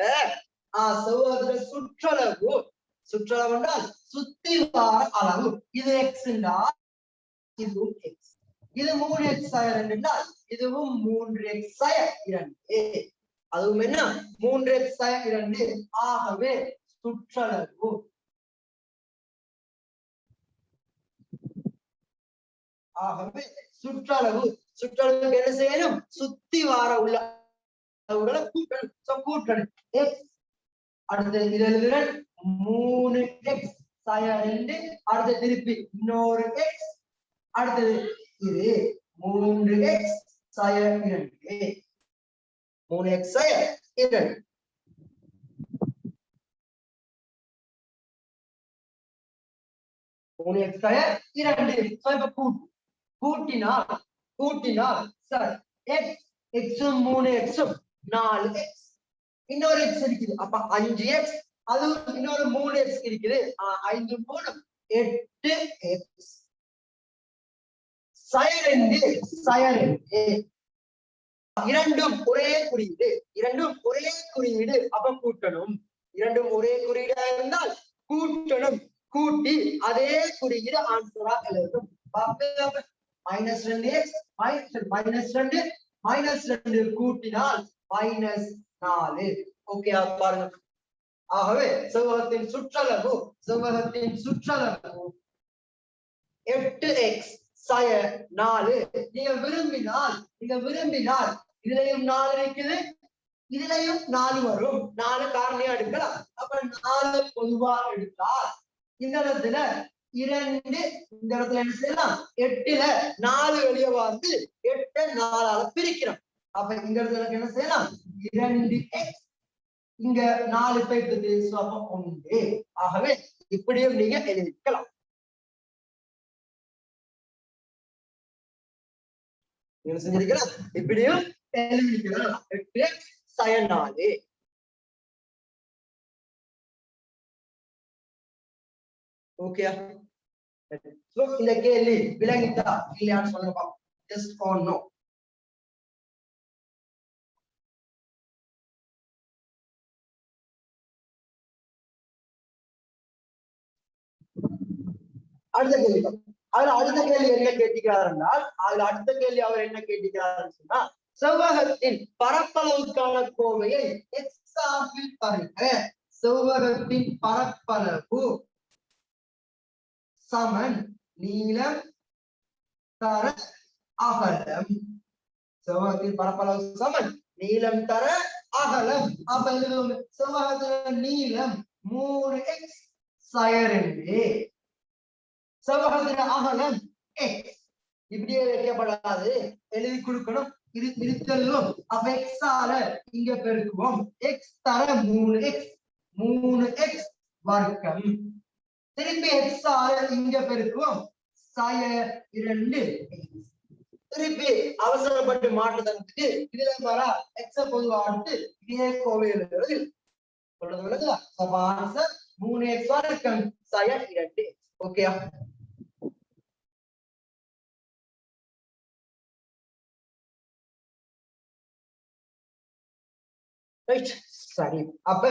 S1: செவ்வகத்தின் சுற்றளவு என்றால் சுத்தி வார அளவு. இது x என்றால் இதுவும் x. இது 3x சைரன் என்றால் இதுவும் 3x சைரன் 2. அதுவும் என்ன, 3x சைரன் 2. ஆகவே சுற்றளவு என்ன செய்யணும், சுத்தி வார உள்ள கூட்டணும். x அடுத்து இது எழுதுறேன் 3x சைரன் 2. அடுத்து திருப்பி இன்னொரு x. அடுத்தது இது 3x siren 2. 3x siren 2. 3x siren 2. இப்ப கூட்டினால் கூட்டினால் சார் எக்ஸ் எக்ஸும் 3x-உம் 4x இன்னொரு எக்ஸ் இருக்குது அப்ப 5x அது இன்னொரு 3x இருக்குது 5 3 8x இரண்டும் ஒரே குறியீடு அப்ப கூட்டணும் இரண்டும் ஒரே குறியீடா இருந்தால் கூட்டணும் கூட்டி அதே குறியீடு ஆன்சரா எழுதணும் -2x -2 கூட்டினால் -4 ஓகே பாருங்க ஆகவே செவ்வகத்தின் சுற்றளவு 8x சய 4 நீங்க விரும்பினால் இதுலயும் 4 இருக்குது இதுலயும் 4 வரும் 4 காரணியா எடுக்கலாம் அப்ப 4 பொதுவா எடுத்தால் இந்த இடத்துல 2 இந்த இடத்துல என்ன செய்யலாம் 8ல 4 வெளியே வந்து 8 4ஆல பிரிக்கிறோம் அப்ப இந்த இடத்துல என்ன செய்யலாம் 2x இங்க 4 போயிட்டு அப்ப 1 ஆகவே இப்படியும் நீங்க எழுதிக்கலாம் செஞ்சிருக்கலாம் இப்படியும் எழுதிக்கலாம் 8x சய 4 ஓகே சோ இந்த கேள்வி விளங்கிட்டா இல்லையான்னு சொல்லுங்க ஜஸ்ட் ஆர் நோ அடுத்த கேள்வி அடுத்த கேள்வி என்ன கேட்டிருக்கிறார் அவர் என்ன கேட்டிருக்கிறார் சொன்னா செவ்வகத்தின் பரப்பளவுக்கான கோவையை எக்ஸாம்பிள் பாருங்க செவ்வகத்தின் பரப்பளவு சமன் நீளம் தர அகலம் செவ்வகத்தின் பரப்பளவு சமன் நீளம் தர அகலம் அப்ப செவ்வகத்தின் நீளம் 3x சய 2 செவ்வகத்தின் அகலம் x இப்படியே வைக்கப்படாது எழுதி கொடுக்கணும் இது இருத்தலும் அப்ப x ஆல இங்க பெருக்குவோம் x தர 3x வர்க்கம் திருப்பி x ஆல இங்க பெருக்குவோம் சய 2 திருப்பி அவசரப்பட்டு மாற்றுறதுக்கு இதுல வர x பொதுவா அடுத்து இதே கோவை எழுதுறது சொல்றது விளங்குதா அப்ப ஆன்சர் 3x வர்க்கம் சய 2 ஓகே சரி அப்ப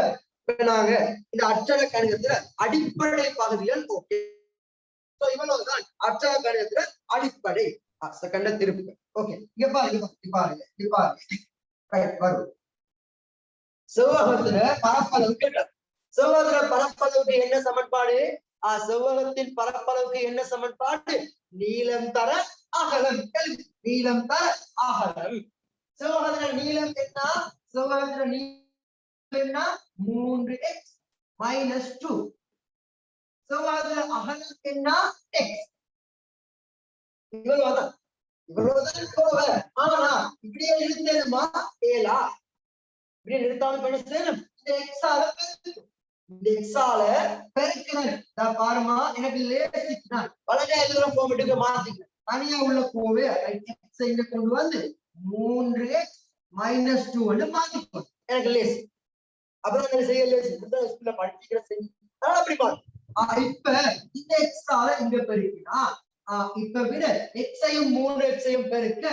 S1: நாங்க இந்த அச்சர கணிதத்துல அடிப்படை பகுதிகள் ஓகே இவ்வளவுதான் அச்சர கணிதத்துல அடிப்படை செகண்ட திருப்பி ஓகே இங்க பாருங்க வரும் செவ்வகத்துல பரப்பளவு கேட்டார் செவ்வகத்துல பரப்பளவுக்கு என்ன சமன்பாடு செவ்வகத்தின் பரப்பளவுக்கு என்ன சமன்பாடு நீளம் தர அகலம் நீளம் தர அகலம் செவ்வகத்துல நீளம் என்ன செவ்வகத்துல நீளம் என்ன 3x - 2 செவ்வகத்துல அகலம் என்ன x இவ்வளவுதான் கோவை ஆனா இப்படியே நிறுத்தணுமா ஏலா இப்படியே நிறுத்தாம என்ன செய்யணும் இந்த எக்ஸால பெருக்கிறேன் பாருமா எனக்கு லேசிக்னா வலகை தூரம் போக மாத்திக்கிறேன் தனியா உள்ள கோவை இங்க கொண்டு வந்து 3x - 2 வந்து மாத்திக்கணும் எனக்கு லேஸ் அப்புறம் செய்ய லேஸ் படிக்கிற செஞ்சு அப்படி பாரு இப்ப இந்த எக்ஸால இங்க பெருக்கினா இப்ப விட எக்ஸையும் 3x-ஐயும் பெருக்க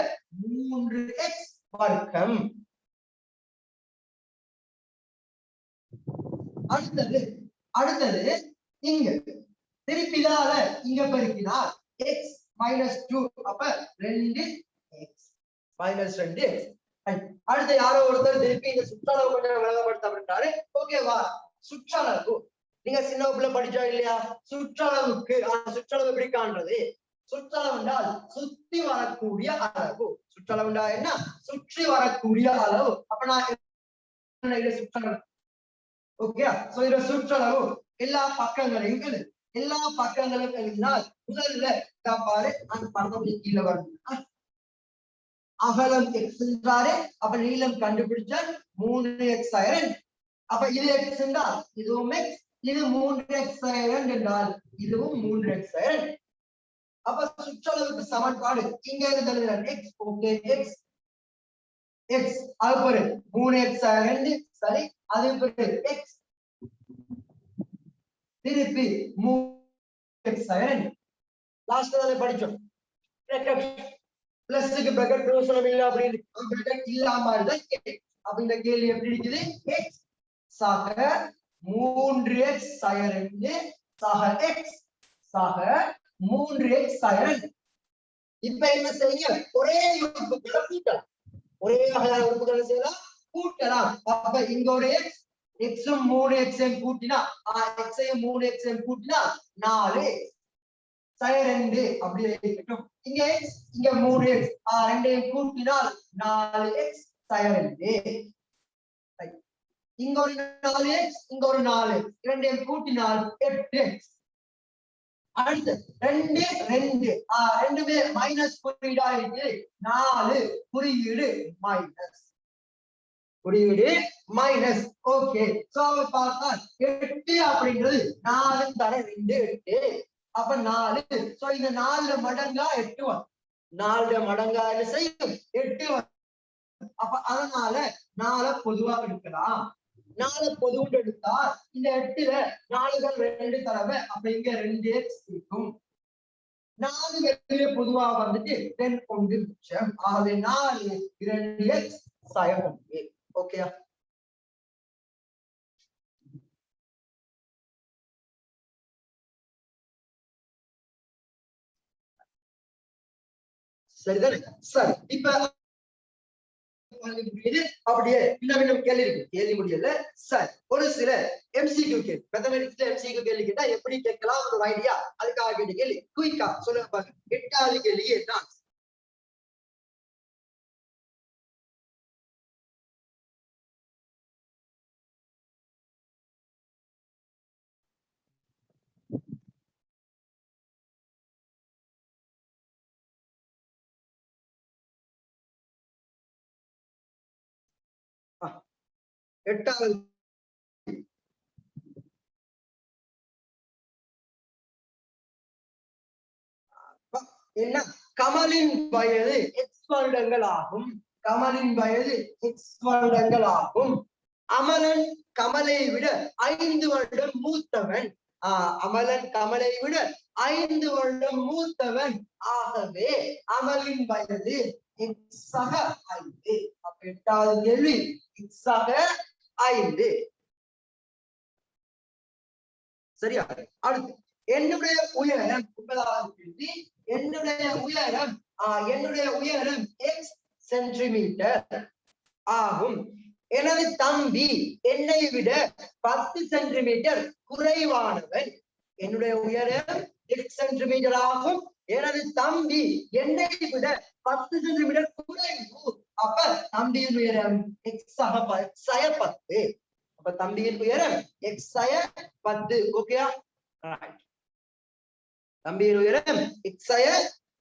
S1: 3x வர்க்கம் அடுத்தது இங்க திருப்பிதால இங்க பெருக்கினா x - 2 அப்ப 2x - 2x அடுத்து யாரோ ஒருத்தர் திருப்பி இந்த சுற்றளவு கொஞ்சம் விளங்கப்படுத்தாரு ஓகேவா சுற்றளவு நீங்க சின்ன வகுப்புல படிச்சா இல்லையா சுற்றளவுக்கு சுற்றளவு எப்படி காண்றது சுற்றளவு என்றால் சுத்தி வரக்கூடிய அளவு சுற்றளவு என்றால் என்ன சுற்றி வரக்கூடிய அளவு அப்ப நான் சுற்றளவு ஓகே சோ இந்த சுற்றளவு எல்லா பக்கங்களையும் எழுதினால் முதல்ல பாரு அந்த படம் கீழே வரும் அகலம் x என்றாரு அப்ப நீளம் கண்டுபிடிச்சா 3x ஆயிரம் அப்ப இது x என்றால் இதுவும் x இது 3x ஆயிரம் என்றால் இதுவும் 3x ஆயிரம் அப்ப சுற்றளவுக்கு சமன்பாடு இங்க இருந்து எழுதுறேன் எக்ஸ். ஓகே எக்ஸ் எக்ஸ் அது ஒரு 3x 2 சரி. அது பிறகு எக்ஸ் திருப்பி 3x 2 லாஸ்ட் வரை படிச்சோம். பிளஸ்க்கு பிராக்கெட் பிரயோசனம் இல்ல அப்படின்னு பிராக்கெட் இல்லாம இருந்தா அப்ப இந்த கேள்வி எப்படி இருக்குது? எக்ஸ் சக 3x சக 2 சக எக்ஸ் சக 3x சக 2. இப்ப என்ன செய்யுங்க? ஒரே உறுப்புகளை கூட்டலாம். ஒரே வகையான உறுப்புகளை செய்யலாம், கூட்டலாம். அப்ப இங்க ஒரு எக்ஸ் எக்ஸும் 3x கூட்டினா எக்ஸையும் 3x கூட்டினா 4x சக 2 அப்படியே இருக்கட்டும். இங்க எக்ஸ் இங்க 3x ரெண்டையும் கூட்டினால் 4x சக 2. இங்க ஒரு 4x இங்க ஒரு 4x இரண்டையும் கூட்டினால் 8x. அடுத்து 2 2 ரெண்டுமே மைனஸ் குறியீடா இருக்கு. 4 குறியீடு மைனஸ் குறியீடு மைனஸ். ஓகே சோ பார்த்தா 8 அப்படிங்கிறது 4 தர 2 8. அப்ப 4 சோ இந்த 4 மடங்கா 8 வரும். 4 மடங்கா என்ன செய்யும்? 8 வரும். அப்ப அதனால 4 பொதுவா எடுக்கலாம். 4 பொதுவாக எடுத்தா இந்த 8ல 4கள் 2 தடவை அப்ப இங்க 2x இருக்கும். 4 வெளியே பொதுவா வந்துட்டு 10 1 மிச்சம். ஆகவே 4 2x சக 1. ஓகே சரிதானே? சரி இப்ப அப்படியே இன்னும் கேள்வி இருக்கு. கேள்வி முடியல சார். ஒரு சில எம்சிக்யூ கேள்வி மேத்தமேட்டிக்ஸ்ல எம்சிக்யூ கேள்வி கேட்டா எப்படி கேட்கலாம் ஒரு ஐடியா. அதுக்காக கேட்ட கேள்வி குயிக்கா சொல்லுங்க பாருங்க. 8வது கேள்வி என்ன? எட்டாவது என்ன? கமலின் வயது எக்ஸ் வருடங்கள் ஆகும். கமலின் வயது எக்ஸ் வருடங்கள் ஆகும். அமலன் கமலை விட 5 வருடம் மூத்தவன். அமலன் கமலை விட 5 வருடம் மூத்தவன். ஆகவே அமலின் வயது எக்ஸாக 5. அப்ப 8வது கேள்வி எக்ஸாக 5. சரியா? அடுத்து என்னுடைய உயரம் 9வது கேள்வி. என்னுடைய உயரம் எக்ஸ் சென்டிமீட்டர் ஆகும். எனது தம்பி என்னை விட 10 சென்டிமீட்டர் குறைவானவன். என்னுடைய உயரம் எக்ஸ் சென்டிமீட்டர் ஆகும். எனது தம்பி என்னை விட 10 சென்டிமீட்டர் குறைவு. அப்ப தம்பியின் உயரம் எக்ஸ் 10. அப்ப தம்பியின் உயரம் எக்ஸ் 10. ஓகேயா? தம்பியின் உயரம் எக்ஸ்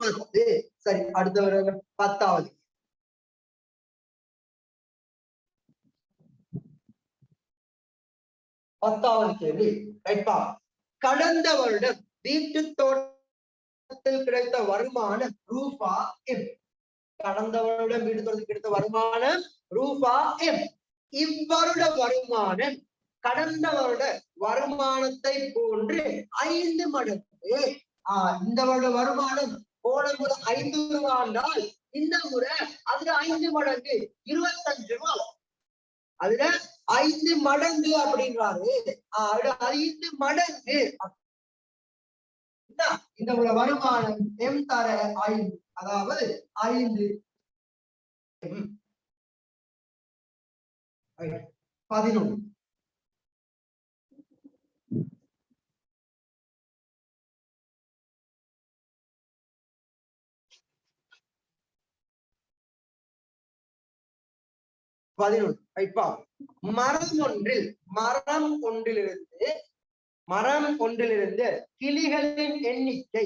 S1: 10. சரி அடுத்த ஒரு 10வது. 10வது கேள்வி. கடந்த வருடம் வீட்டு தோட்டத்தில் கிடைத்த வருமானம் ரூபா எம். கடந்த வருடம் வீட்டு தோட்டத்தில் கிடைத்த வருமானம் ரூபா எம். இவ்வருட வருமானம் கடந்த வருட வருமானத்தை போன்று 5 மடங்கு. இந்த வருட வருமானம் போன முறை 5 ரூபாய், இந்த முறை அதுல 5 மடங்கு 25 ரூபாய். அதுல 5 மடங்கு அப்படின்றாரு. 5 மடங்கு இந்த வருமானம் எம் தர 5, அதாவது 5 11. மரம் ஒன்றிலிருந்து கிளிகளின் எண்ணிக்கை.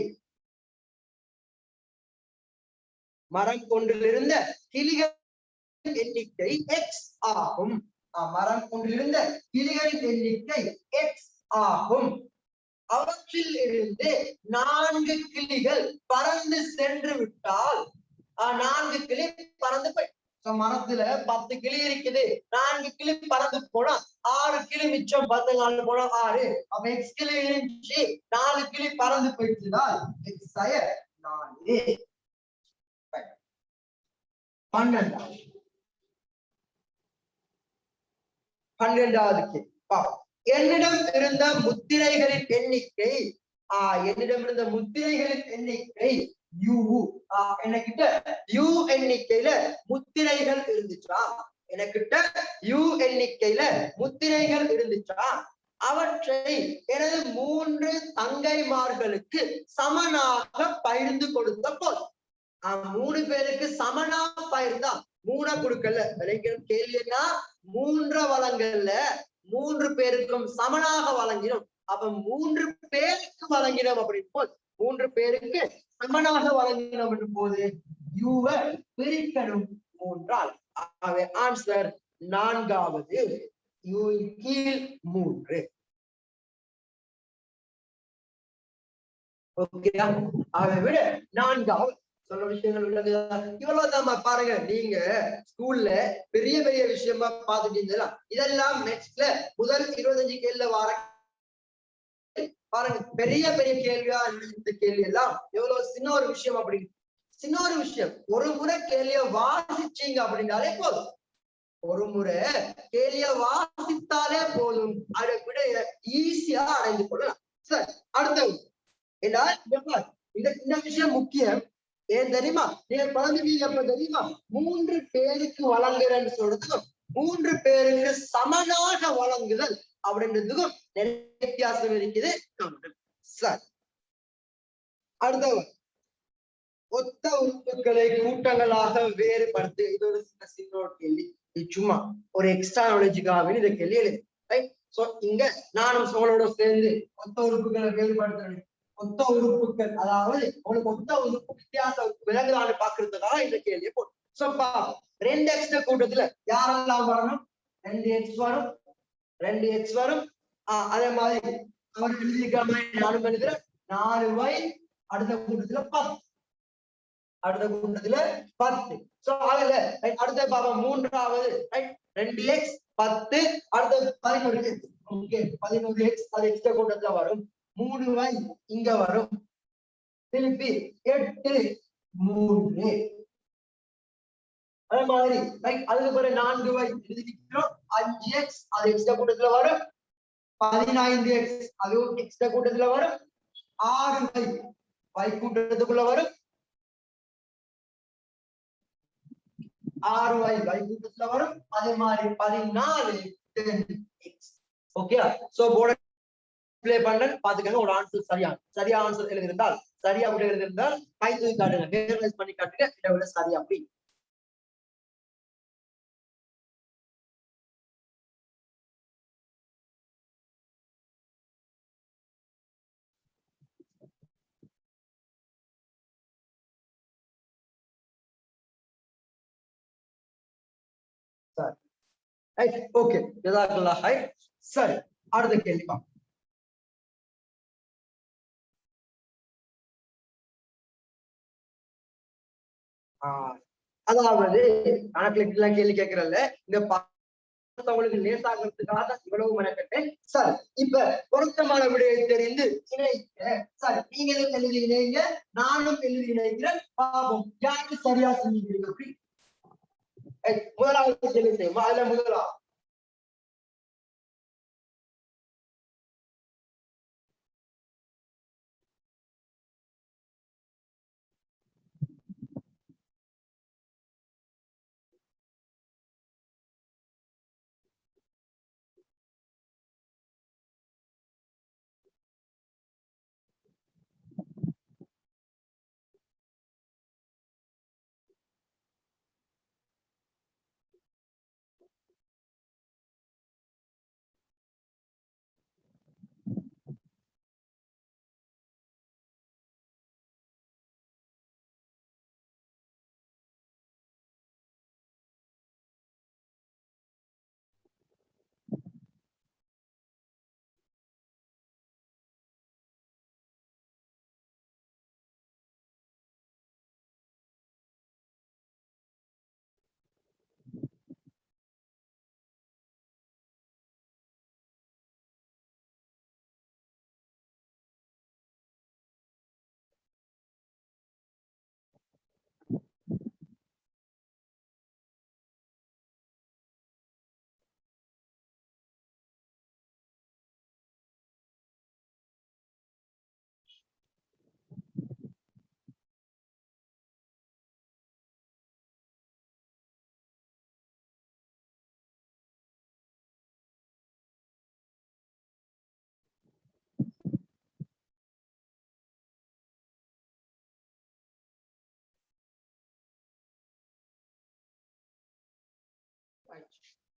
S1: மரம் ஒன்றிலிருந்த கிளிகளின் எண்ணிக்கை எக்ஸ் ஆகும். மரம் ஒன்றிலிருந்த கிளிகளின் எண்ணிக்கை எக்ஸ் ஆகும். அவற்றில் இருந்து 4 கிளிகள் பறந்து சென்று விட்டால் 4 கிளி பறந்து போய் மரத்துல 10 கிளி இருக்குது, 4 கிளி பறந்து போனா 6 கிளி மிச்சம், 10 4 போனா 6. அப்ப எக்ஸ் கிளி இருந்துச்சு, 4 கிளி பறந்து போயிடுச்சுதான் எக்ஸ் 4. 12வது என்னிடம் இருந்த முத்திரைகளின் எண்ணிக்கை என்கிட்ட யூ எண்ணிக்கையில முத்திரைகள் இருந்துச்சா, அவற்றை எனது 3 தங்கைமார்களுக்கு சமனாக பகிர்ந்து கொடுத்த போது 3 பேருக்கு சமனா பகிர்ந்தா 3 கொடுக்கல. கேள்வின்னா 3 வழங்கல்ல, 3 பேருக்கும் சமனாக வழங்கினோம். அப்ப 3 பேருக்கு வழங்கினோம் அப்படின்னு போது 3 பேருக்கு சமனாக வழங்கினோம் என்று போது யூவ பிரிக்கணும் 3ஆல். ஆன்சர் 4வது யூ கீழ் 3. ஓகே, அதை விட 4வது சொல்ல விஷயங்கள் உள்ளது. இவ்வளவுதான் பாருங்க. நீங்க ஸ்கூல்ல பெரிய பெரிய விஷயமா பாத்துட்டீங்களா? இதெல்லாம் நெக்ஸ்ட்ல முதல் 25 கேள்வியில வர பாருங்க. பெரிய பெரிய கேள்வியா இந்த கேள்வி எல்லாம் எவ்வளவு சின்ன ஒரு விஷயம் அப்படி சின்ன ஒரு விஷயம். ஒரு முறை கேள்விய வாசிச்சீங்க அப்படின்னாலே போதும், ஒரு முறை கேள்விய வாசித்தாலே போதும், அதை விட ஈஸியா அடைந்து கொள்ளலாம். சரி, அடுத்தது இந்த விஷயம் முக்கியம். ஏன் தெரியுமா? நீங்க குழந்தைங்க எப்ப தெரியுமா 3 பேருக்கு வழங்குறேன்னு சொல்றதுக்கும் 3 பேருக்கு சமனாக வழங்குதல் அப்படின்றதுக்கும் நிறைய வித்தியாசம் இருக்குது. சரி, அடுத்தது ஒத்த உறுப்புகளை கூட்டங்களாக வேறுபடுத்து. இது ஒரு சின்ன கேள்வி. சும்மா ஒரு எக்ஸ்ட்ரா நாலேஜுக்காக இந்த கேள்வி எழுது. இங்க நானும் சோழோட சேர்ந்து ஒத்த உறுப்புகளை வேறுபடுத்த, ஒத்த உறுப்புகள் அதாவது உங்களுக்கு ஒத்த உறுப்பு வித்தியாசம் விலங்குதான்னு பாக்குறதுக்காக இந்த கேள்வியை போடும். 2 எக்ஸ் கூட்டத்துல யாரெல்லாம் வரணும்? 2 எக்ஸ் வரும், 2 எக்ஸ் வரும். அதே மாதிரி அவர் எழுதியிருக்கிற மாதிரி நானும் எழுதுறேன். 4y அடுத்த கூட்டத்துல 10, அடுத்த கூட்டத்துல 10. அடுத்த பாவம் 3வது 2x 10, அடுத்த 11x. ஓகே, 11x அது எக்ஸ்ட்ரா கூட்டத்துல வரும். 3y இங்க வரும், திருப்பி 8 3. அதே மாதிரி அதுக்கு பிறகு 4y எழுதிக்கிறோம். 5x அது எக்ஸ்ட்ரா கூட்டத்துல வரும். 15x அதுவும் எக்ஸ்ட்ரா கூட்டத்துல வரும். 6y y கூட்டத்துக்குள்ள வரும். 6y y கூட்டத்துல வரும். அதே மாதிரி 14 10x. Okay, so board play பண்ண பாத்துக்கங்க. ஒரு ஆன்சர் சரியா ஆன்சர் எழுதிருந்தால், சரியா விட எழுதிருந்தால் கை தூக்கி காட்டுங்க, நேர்லைஸ் பண்ணி காட்டுங்க. இதை விட சரியா அப்படி ஓகே. ஜஸாக்கல்லாஹ் ஹைர். சரி, அடுத்த கேள்வி பார்ப்போம். அதாவது கணக்குல கேள்வி கேட்கறல்ல, இந்த உங்களுக்கு லேசாகிறதுக்காக இவ்வளவு மெனக்கட்டேன். சரி, இப்ப பொருத்தமான விடையை தெரிந்து இணைக்க. சரி, நீங்க எழுதி இணைங்க, நானும் எழுதி இணைக்கிறேன். பாவம் யாருக்கு சரியா செஞ்சீங்க அப்படி. முதலாவது கேள்வி செய்யுமா? அதுல முதலாவது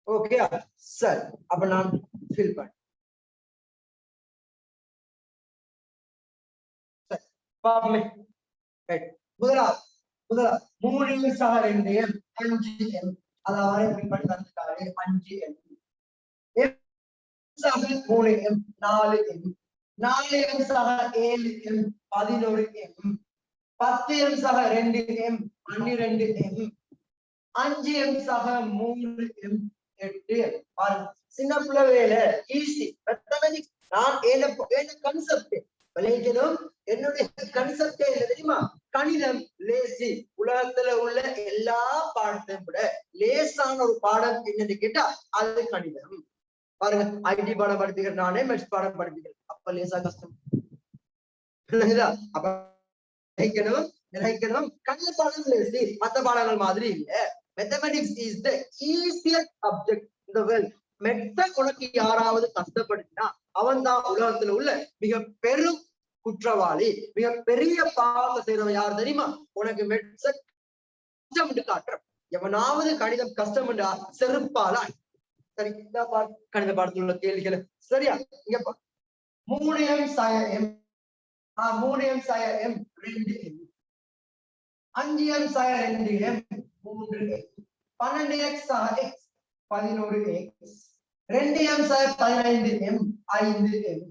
S1: ஓகே சரி, அப்ப நான் ஃபில் பண்ண பாப்போமே. முதலாவது 3 சக 2 m 5 m அதாவது ஃபில் பண்ணி தந்துட்டாரு 5 m சக 3 m 4 m 4 m சக 7 m 11 m 10 m சக 2 m 12 m 5 m சக 3 m 8 m. சின்ன பிள்ளை வேலை ஈஸி மேத்தமெட்டிக்ஸ். நான் என்ன கான்செப்ட் விளைக்கணும், என்னுடைய கான்செப்டே இல்லை தெரியுமா? கணிதம் லேசி. உலகத்துல உள்ள எல்லா பாடத்தையும் விட லேசான ஒரு பாடம் என்னன்னு கேட்டா அது கணிதம். பாருங்க, ஐடி பாடம் படிப்பீர்கள், நானே மெட்ஸ் பாடம் படிப்பீர்கள். அப்ப லேசா கஷ்டம் அப்ப நினைக்கணும் கணித பாடம் லேசி, மற்ற பாடங்கள் மாதிரி இல்ல. Mathematics is the easiest subject in the world. மெத்த உனக்கு யாராவது கஷ்டப்படுத்தினா அவன் தான் உலகத்துல உள்ள மிக பெரும் குற்றவாளி, மிக பெரிய பாவத்தை செய்யறவன் யார் தெரியுமா? உனக்கு மெட்ஸ கஷ்டம் காட்டுற எவனாவது கணிதம் கஷ்டம் செருப்பாலா. சரி, கணித பாடத்தில் உள்ள கேள்விகள் சரியா? இங்க 3 m sin m 3 m sin m 2 m 5 m sin 2 m 3 m 12x x 11x 2m sin 15 m 5 m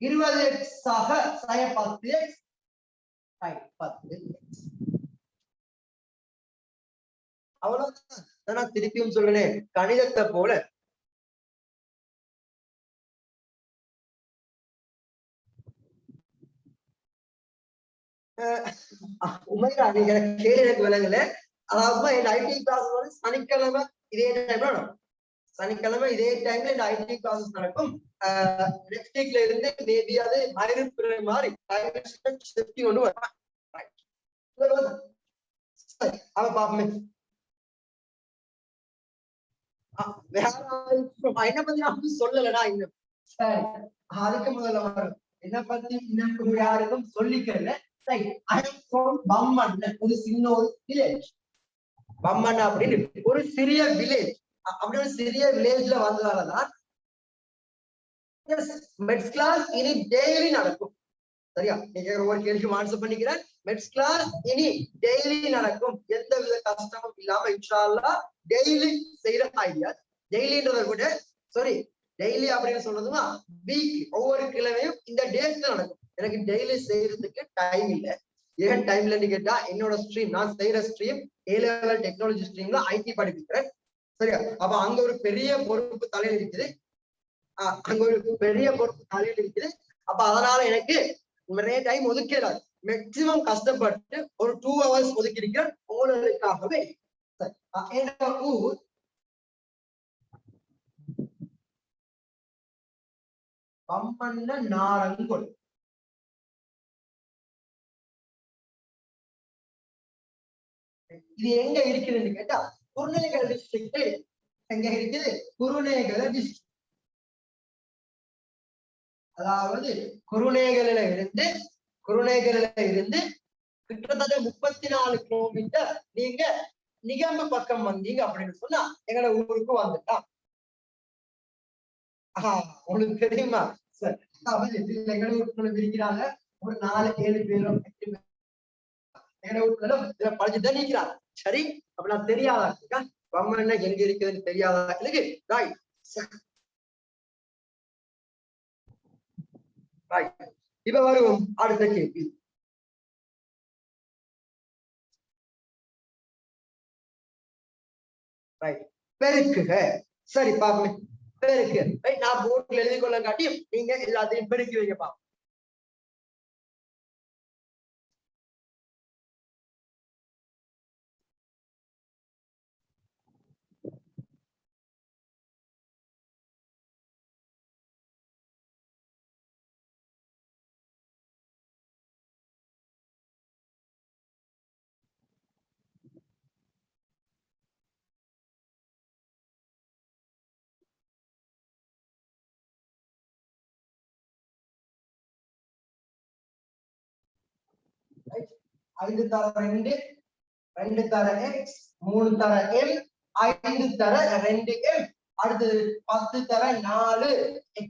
S1: 20x சக sin 10x sin 10x. அவ்வளவுதான். நான் திருப்பியும் சொல்றேன், கணிதத்தை போல உண்மையா நீங்க கேள்வி எனக்கு விலங்குல. அதாவது என் ஐடி கிளாஸ் வந்து சனிக்கிழமை இதே டைம்ல நடக்கும். சனிக்கிழமை இதே டைம்ல இந்த ஐடி கிளாஸஸ் நடக்கும். நெக்ஸ்ட் வீக்ல இருந்து மேபி அது மயிறு மாதிரி ஒண்ணு வரும். அவன் பாப்போமே. வேற என்ன பத்தி நான் சொல்லலடா இன்னும். சரி, அதுக்கு முதல்ல வரும் என்ன பத்தி இன்னும் யாருக்கும் சொல்லிக்கல. பம்மன் ஒரு சின்ன ஒரு வில்லேஜ். பம்மன் அப்படின்னு ஒரு சிறிய வில்லேஜ். அப்படி ஒரு சிறிய வில்லேஜ்ல வந்ததாலதான் மெட்ஸ் கிளாஸ் இனி டெய்லி நடக்கும். சரியா? நீங்க ஒரு கேள்விக்கு ஆன்சர் பண்ணிக்கிறேன். மெட்ஸ் கிளாஸ் இனி டெய்லி நடக்கும், எந்த வித கஷ்டமும் இல்லாம இன்ஷா அல்லாஹ் டெய்லி செய்யற ஐடியா. டெய்லின்றத விட சாரி டெய்லி அப்படின்னு சொல்றதுன்னா வீக், ஒவ்வொரு கிழமையும் இந்த டேட்ல நடக்கும். எனக்கு டெய்லி செய்யறதுக்கு டைம் இல்லை. ஏன் டைம் இல்லைன்னு கேட்டா என்னோட ஸ்ட்ரீம், நான் செய்யற ஸ்ட்ரீம் A-level டெக்னாலஜி ஸ்ட்ரீம்ல ஐடி படிக்கிறேன். சரியா? அப்ப அங்க ஒரு பெரிய பொறுப்பு தலையில் இருக்குது. அங்க ஒரு பெரிய பொறுப்பு தலையில் இருக்குது. அப்ப அதனால எனக்கு நிறைய டைம் ஒதுக்கிறார். மேக்சிமம் கஷ்டப்பட்டு ஒரு 2 hours ஒதுக்கி இருக்கிறேன் உங்களுக்காகவே. ஊர் பம்மன்ன நாரங்கோல். இது எங்க இருக்குதுன்னு கேட்டா குருநேகல டிஸ்ட்ரிக்ட். எங்க இருக்குது? குருநேகல டிஸ்ட்ரிக்ட். அதாவது குருநேகல இருந்து கிட்டத்தட்ட 34 கிலோமீட்டர் நீங்க நிகம்ப பக்கம் வந்தீங்க அப்படின்னு சொன்னா எங்களோட ஊருக்கு வந்துட்டான். உங்களுக்கு தெரியுமா? எங்களோட ஊருக்குள்ள இருக்கிறாங்க ஒரு 4-7 பேரும் 8 பேரும் எங்களோட ஊருக்குள்ள இதை படிச்சுதான் நிற்கிறாங்க. சரி, அப்படின்னா தெரியாதா பம்மன் எங்க இருக்குதுன்னு தெரியாதா எனக்கு? இப்ப வருவோம் அடுத்த கேள்வி. பெருக்குக. சரி பாப்போம், பெருக்கு. நான் போர்ட்ல எழுதி கொள்ள காட்டியும் நீங்க எல்லாத்தையும் பெருக்கி வைக்க பாப்போம். ஐந்து தர 2 2 தர x 3 தர m 5 தர 2m அடுத்தது 10 தர 4x.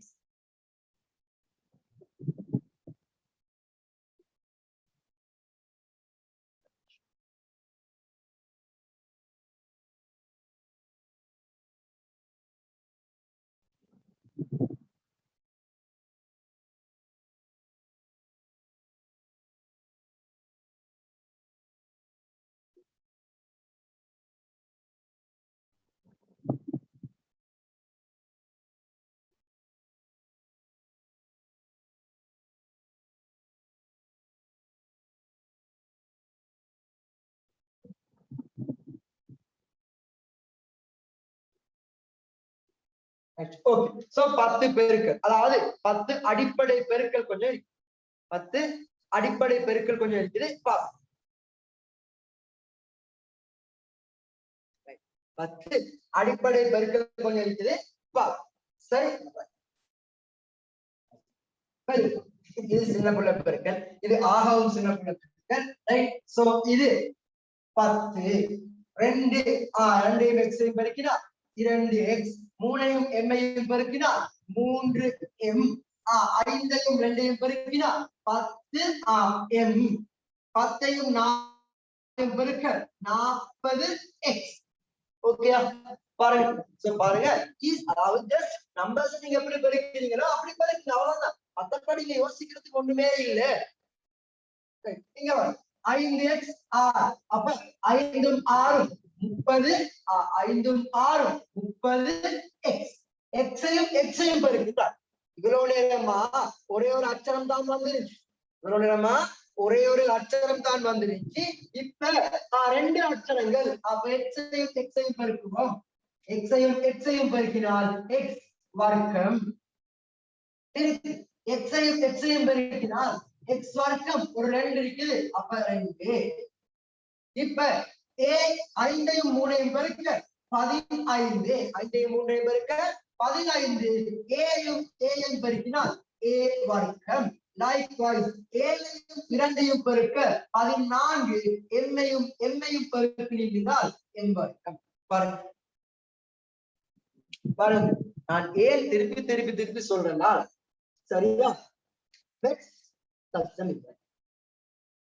S1: ஓகே சோ 10 பெருக்கல் அதாவது 10 அடிப்படை பெருக்கல் கொஞ்சம் இருக்கு. 10 அடிப்படை பெருக்கல் கொஞ்சம் இருக்குது. 10 அடிப்படை பெருக்கல் கொஞ்சம் இருக்குது. சரி இது சின்ன புள்ள பெருக்கல், இது ஆகவும் சின்ன புள்ள பெருக்கல். ரைட் சோ இது 10 2 2 x பெருக்கினா 2x 3ஐயும் m-ஐயும் பெருக்கினா 3m 5ஐயும் 2ஐயும் பெருக்கினா 10m 10ஐயும் 4ஐயும் பெருக்க 40x. ஓகே பாருங்க சோ பாருங்க அதாவது ஜஸ்ட் நம்பர்ஸ் நீங்க எப்படி பெருக்கிறீங்களோ அப்படி பெருக்கீங்க அவ்வளவுதான். மத்தபடி நீங்க யோசிக்கிறதுக்கு ஒண்ணுமே இல்ல. இங்க 5x 6 அப்ப 5ம் 6ம் 30 5ம் 6ம் 30x. x-ஐயும் x-ஐயும் பெருக்கிட்டார். இவ்வளவு நேரமா ஒரே ஒரு அச்சரம் தான் வந்துருச்சு. இவ்வளவு நேரமா ஒரே ஒரு அச்சரம் தான் வந்துருச்சு. இப்ப 2 அச்சரங்கள் அப்ப x-ஐயும் x-ஐயும் பெருக்குவோம். x-ஐயும் x-ஐயும் பெருக்கினால் x வர்க்கம். x-ஐயும் x-ஐயும் பெருக்கினால் x வர்க்கம் ஒரு 2 இருக்குது அப்ப 2. இப்ப a 5ஐயும் 3ஐயும் பெருக்க 15 5ஐயும் 3ஐயும் பெருக்க 15 a-யும் a-யும் பெருக்கினால் a வர்க்கம். லைக்வைஸ் a-யும் 2ஐயும் பெருக்க 14 m-ஐயும் m-ஐயும் பெருக்கினால் n வர்க்கம். பாருங்க பாருங்க நான் ஏன் திருப்பி திருப்பி திருப்பி சொல்றேன்னா சரியா மெட்ஸ் கஷ்டம் இல்லை.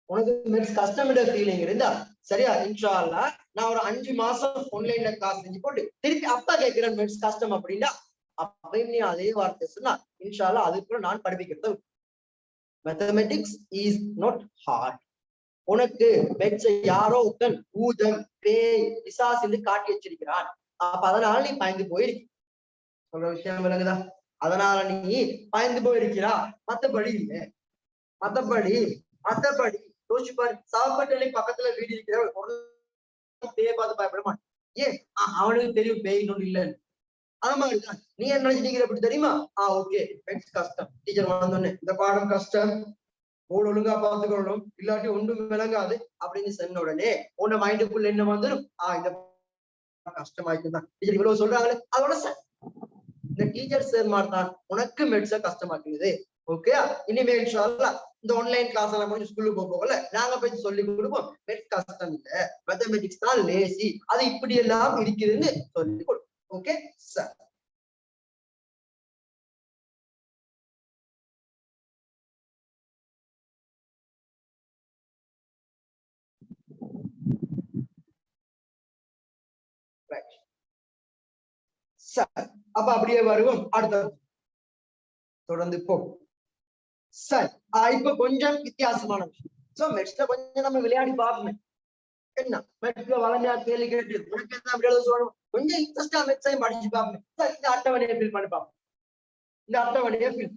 S1: உனக்கு மெட்ஸ் கஷ்டம் இல்ல ஃபீலிங் இருந்தா சரியா இன்ஷா அல்லாஹ் நான் ஒரு 5 மாசம் ஆன்லைன்ல கிளாஸ் செஞ்சு போட்டு திருப்பி அப்பா கேட்கிறேன் மெட்ஸ் கஷ்டம் அப்படின்னா அப்பயும் நீ அதே வார்த்தை சொன்னா இன்ஷா அல்லாஹ் அதுக்கு நான் படிப்பிக்கிறது. Mathematics is not hard. உனக்கு மெட்ஸ் யாரோ ஒருத்தன் பூதம் பேய் பிசாசு என்று காட்டி வச்சிருக்கிறான். அப்ப அதனால நீ பயந்து போயிருக்க. சொல்ற விஷயம் விளங்குதா? அதனால நீ பயந்து போயிருக்கிறா. மத்தபடி இல்லை. மத்தபடி யோசிச்சு பாரு. சாப்பாட்டு பக்கத்துல வீடு இருக்கிற பேய பார்த்து பயப்பட மாட்டான். ஏன் அவனுக்கு தெரியும் பேய் ஒண்ணு இல்லைன்னு. அது மாதிரிதான் நீ என்ன நினைச்சிட்டீங்க அப்படி தெரியுமா? ஓகே கஷ்டம் டீச்சர் வந்தோடனே இந்த பாடம் கஷ்டம் போர்டு ஒழுங்கா பார்த்துக்கணும் இல்லாட்டி ஒன்றும் விளங்காது அப்படின்னு சொன்ன உடனே உன்ன மைண்டுக்குள்ள என்ன வந்துடும் இந்த கஷ்டமாயிட்டுதான் டீச்சர் இவ்வளவு சொல்றாங்களே அதோட இந்த டீச்சர் சார் மாதிரிதான் உனக்கு மெட்ஸ கஷ்டமாக்குது. ஓகே இனிமே இன்ஷா அல்லாஹ் இந்த ஆன்லைன் கிளாஸ் எல்லாம் முடிஞ்சு ஸ்கூலுக்கு போகல நாங்க போய் சொல்லி கொடுப்போம். மெட்ஸ் கஷ்டம் இல்ல மேத்தமெட்டிக்ஸ் தான் லேசி அது இப்படி எல்லாம் இருக்குதுன்னு சொல்லி கொடுப்போம். ஓகே சார் சார் அப்ப அப்படியே வருவோம் அடுத்த தொடர்ந்து போ சார். இப்ப கொஞ்சம் வித்தியாசமான விஷயம். சோ மெட்ஸ்ல கொஞ்சம் நம்ம விளையாடி பார்க்கணும். என்ன மெட்ஸ்ல வளர்ந்தா கேள்வி கேட்டு அப்படி எழுத சொல்லணும். கொஞ்சம் இன்ட்ரெஸ்டா மெட்ஸையும் படிச்சு பார்க்கணும். சார் இந்த அட்டவணையை ஃபில் பண்ணி பார்ப்போம். இந்த அட்டவணையை ஃபில்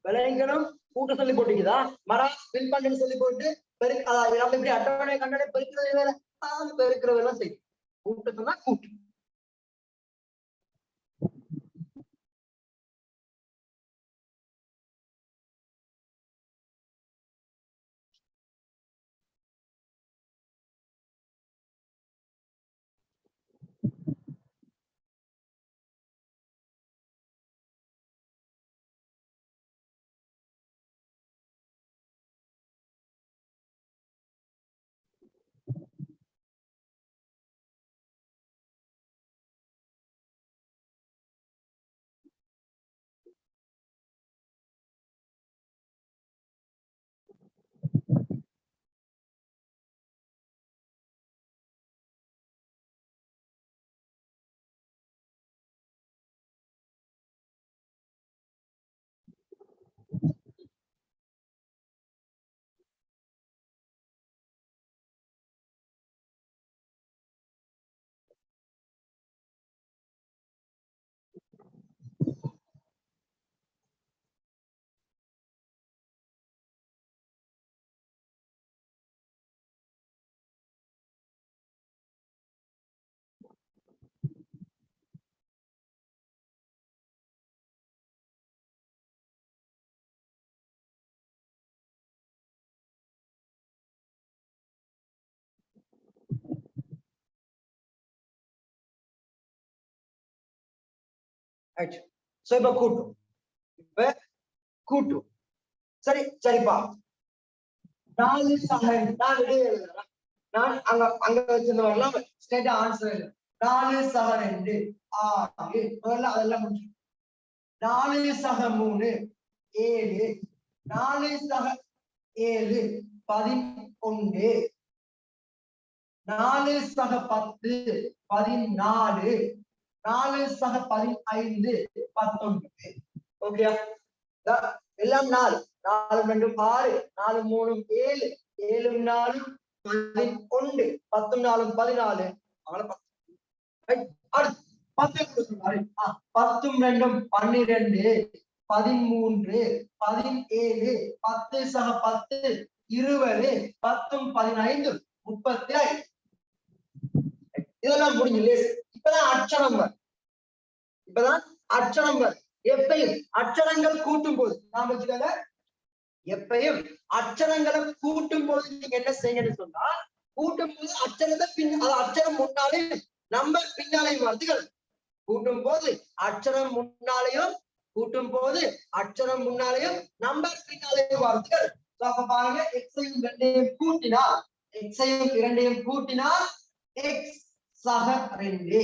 S1: விளையங்களும் கூட்ட சொல்லி போட்டுக்குதா மரம் ஃபில் பண்ணுன்னு சொல்லி போட்டு நம்ம இப்படி அட்டவணை கண்டனை பெருக்கிறது வேலை பெருக்கிறதெல்லாம் செய்யும். கூட்டத்துனா கூட்டு ரைட். சோ இப்ப கூட்டும், இப்ப கூட்டும். சரி சரிப்பா, 4 சக, நான் விட எழுதுறேன். நான் அங்க அங்க வச்சிருந்த வரலாம் ஸ்ட்ரைட்டா ஆன்சர். 4 சக 2 6, முதல்ல அதெல்லாம் முடிச்சு. 4 சக 3 7, 4 சக 7 11, 4 சக 10 14, 4 சக 15 19. ஓகே, எல்லாம் 4 4 2 6, 4 3 7, 7 4 11, 10 4 14. அவளை 10 சொன்னாரு. 10 2 12, 13, 17, 10 சக 10 20, 10 15 35. இதெல்லாம் முடிஞ்சு. இப்பதான் அச்சரம், இப்பதான் அச்சரம். எப்பயும் அச்சரங்கள் கூட்டும் போது நாம வச்சுக்கோங்க, எப்பயும் அச்சரங்களை கூட்டும் போது நீங்க என்ன செய்யணும்னு சொன்னா, கூட்டும் போது அச்சரத்தை அச்சரம் முன்னாலே நம்பர் பின்னாலேயும் வார்த்தைகள் கூட்டும் போது அச்சரம் முன்னாலேயும், கூட்டும் போது அச்சரம் முன்னாலேயும் நம்பர் பின்னாலேயும் வார்த்தைகள். அப்ப பாருங்க, எக்ஸையும் 2ஐயும் கூட்டினால், எக்ஸையும் 2ஐயும் கூட்டினால் எக்ஸ் சக 2,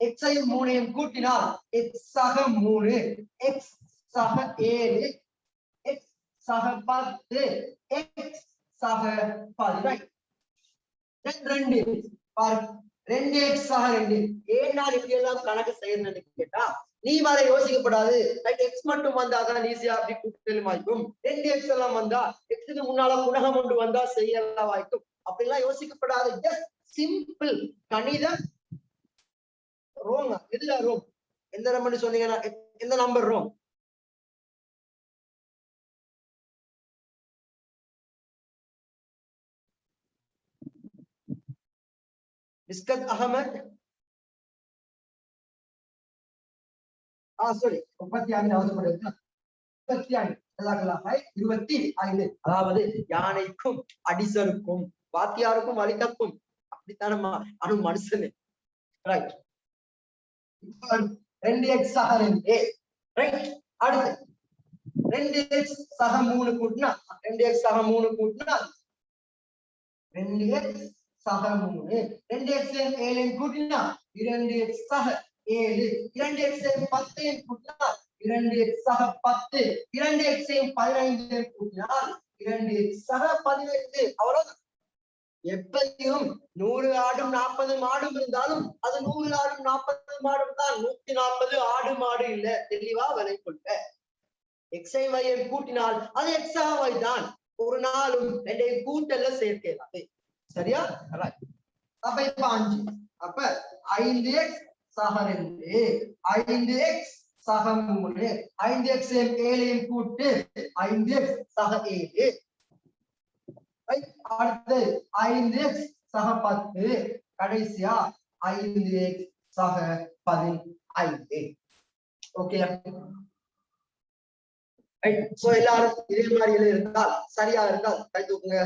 S1: எக்ஸையும் 3ஐயும் கூட்டினால் எக்ஸ் சக 3, எக்ஸ் சக 7, எக்ஸ் சக 10, எக்ஸ் சக 15. 2 பாருங்க, 2x சக 2. ஏன் நான் இப்படி எல்லாம் கணக்கு செய்யணும்னு கேட்டா, நீ வர யோசிக்கப்படாது. எக்ஸ் மட்டும் வந்தாதான் ஈஸியா அப்படி கூட்டல் வாய்க்கும். 2x எல்லாம் வந்தா, எக்ஸுக்கு முன்னால குணகம் ஒன்று வந்தா செய்யலாம் வாய்க்கும். அப்படிலாம் யோசிக்கப்படாது. ஜஸ்ட் சிம்பிள் கணிதம். ரோங் எதுல ரோங், எந்த நம்பர் சொன்னீங்கன்னா எந்த நம்பர் ரோங்? இஸ்கத் அகமது. சாரி 35 அவசரப்படுது. 25, அதாவது யானைக்கும் அடிசருக்கும் வாத்தியாருக்கும் வழிதப்பும். அப்படித்தானம்மா அனு மனுஷனு. ரைட். 2x சக 2. ரைட். அடுத்து 2x சக 3 கூட்டினா, 2x சக 3 கூட்டினா 2x சக 3, 2x 7 கூட்டினா 2x சக 7, 2x 10 கூட்டினா 2x சக 10, 2x 15 கூட்டினால் 2x சக 15. அவ்வளவுதான். எப்பயும் 100 ஆடும் 40 மாடும் இருந்தாலும் அது 100 ஆடும் 40 மாடும் தான். 140 ஆடு மாடு இல்ல. தெளிவா விலை கொள்க. எக்ஸை வையை கூட்டினால் அது எக்ஸா வை தான். ஒரு நாளும் 2 கூட்டல்ல சேர்க்கிறாது. சரியா? அப்ப இப்ப 5. அப்ப 5x சக 2, 5x சக 3, 5x 7 கூட்டு 5x சக 7. அடுத்து 5x சக 10, கடைசியா 5x சக 15. ஓகே, சோ எல்லாரும் இதே மாதிரி இருந்தால், சரியா இருந்தால் கை தூக்குங்க.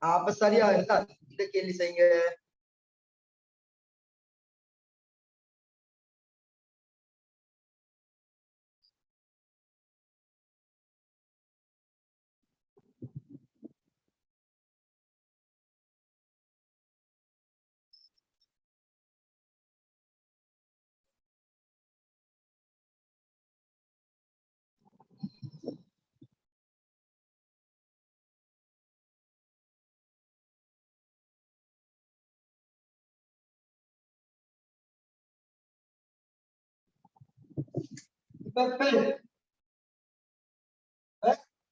S1: அப்ப சரியா இருந்தால் இந்த கேள்வி செய்யுங்க.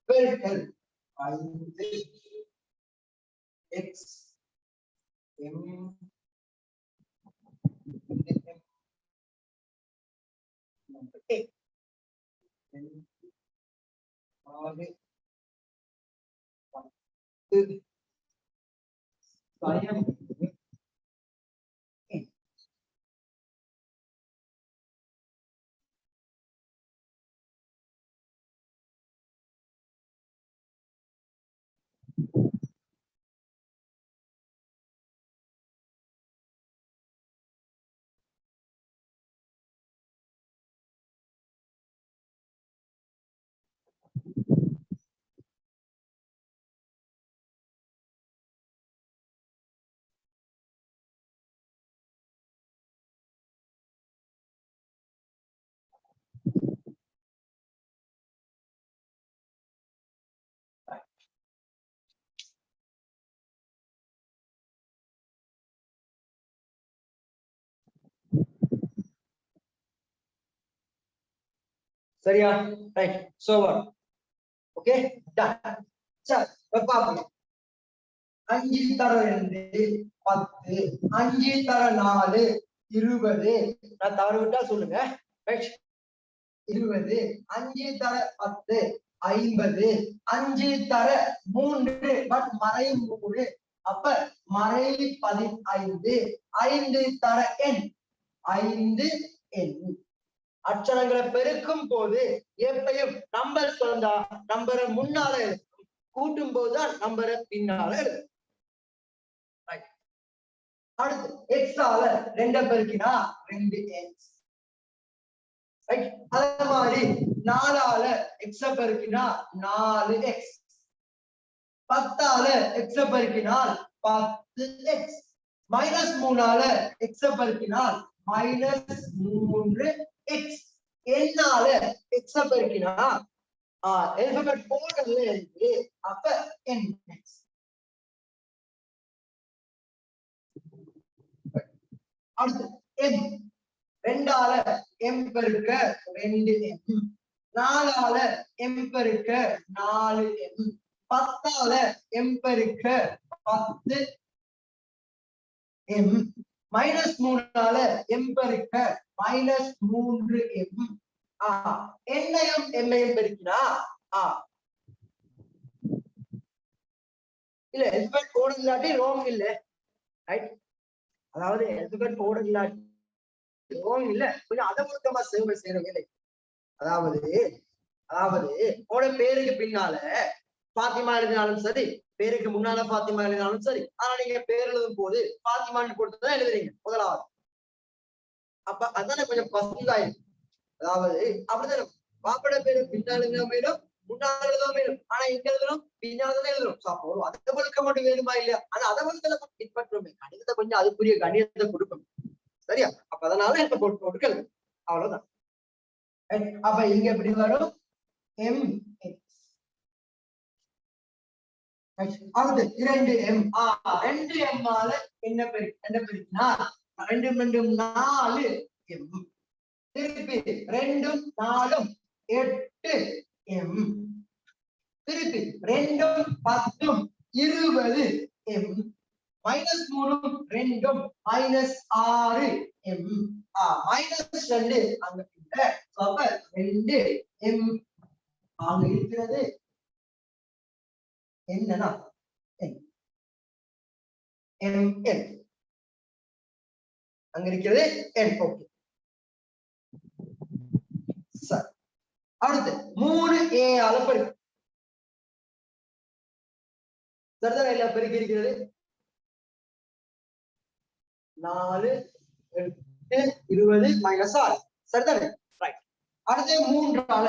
S1: பெருக்கல் 5x m சரியா? ரைட். So okay done. சரி பாப்போம். 5 தர 2 10, 5 தர 4 20. நான் தவறு விட்டா சொல்லுங்க. ரைட். 20, 5 தர 10 50, 5 தர 3 பட் மறை 3, அப்ப மறை 15, 5 தர எண் 5 எண். அச்சரங்களை பெருக்கும் போது எப்பயும் நம்பர் சொன்னா நம்பரை முன்னால கூட்டும் போதுதான் நம்பரை பின்னால எழுதும். அடுத்து எக்ஸால 2 பெருக்கினா 2x. அதே மாதிரி 4ஆல எக்ஸ பெருக்கினா 4x. 10ஆல எக்ஸ பெருக்கினால் 10x. -3ஆல எக்ஸ பெருக்கினால் -3x. என்னால எக்ஸ பெருக்கினா alphabet orderல இருக்கு. அப்ப nx. அடுத்து m. 2ஆல m பெருக்க 2m. 4ஆல m பெருக்க 4m. 10ஆல m பெருக்க 10m. -3ஆல m பெருக்க -3m. என்னையும் எம்மையும் பெருக்கினா இல்ல எல்பட் கோடு இல்லாட்டி ரோங் இல்ல. ரைட். அதாவது எல்பட் கோடு இல்லாட்டி ரோங் இல்ல. கொஞ்சம் அதமுழுக்கமா சேவை செய்யற வேலை. அதாவது உட பேருக்கு பின்னால பாத்திமா எழுதினாலும் சரி, பேருக்கு முன்னால பாத்திமா எழுதினாலும் சரி, ஆனா நீங்க பேர் எழுதும் போது பாத்திமான்னு போட்டுதான் எழுதுறீங்க முதலாவது. அப்ப அதான கொஞ்சம் பசுந்தாயிருக்கு. அதாவது அப்படிதான் பாப்பட பேரு பின்னால் எழுதும் முன்னாள் எழுதும். ஆனா இங்க எழுதுறோம் பின்னால்தான் எழுதுறோம். அப்போ அதை வழுக்க மட்டும் வேணுமா இல்லையா? ஆனா அதை வழுக்கல பின்பற்றுமே. கணிதத்தை கொஞ்சம் அதுக்குரிய கணிதத்தை கொடுக்கும். சரியா? அப்ப அதனால எனக்கு போட்டு அவ்வளவுதான். அப்ப இங்க எப்படி வரும்? m. அடுத்து 2m. 2m ஆல என்ன பெருக்கினா 2 2 4m. திருப்பி 2 4 8m. திருப்பி 2 10 20m. -3 2 -6m. -2 அங்க இல்ல. அப்ப 2m அங்க இருக்கிறது என்னன்னா mn. அங்க இருக்கிறது n. ஓகே சரி. அடுத்து 3a ஆல பெருக்கு. சரிதான் இல்ல? பெருக்கி இருக்கிறது 4 8 20 -6. சரிதானே? ரைட். அடுத்து 3ஆல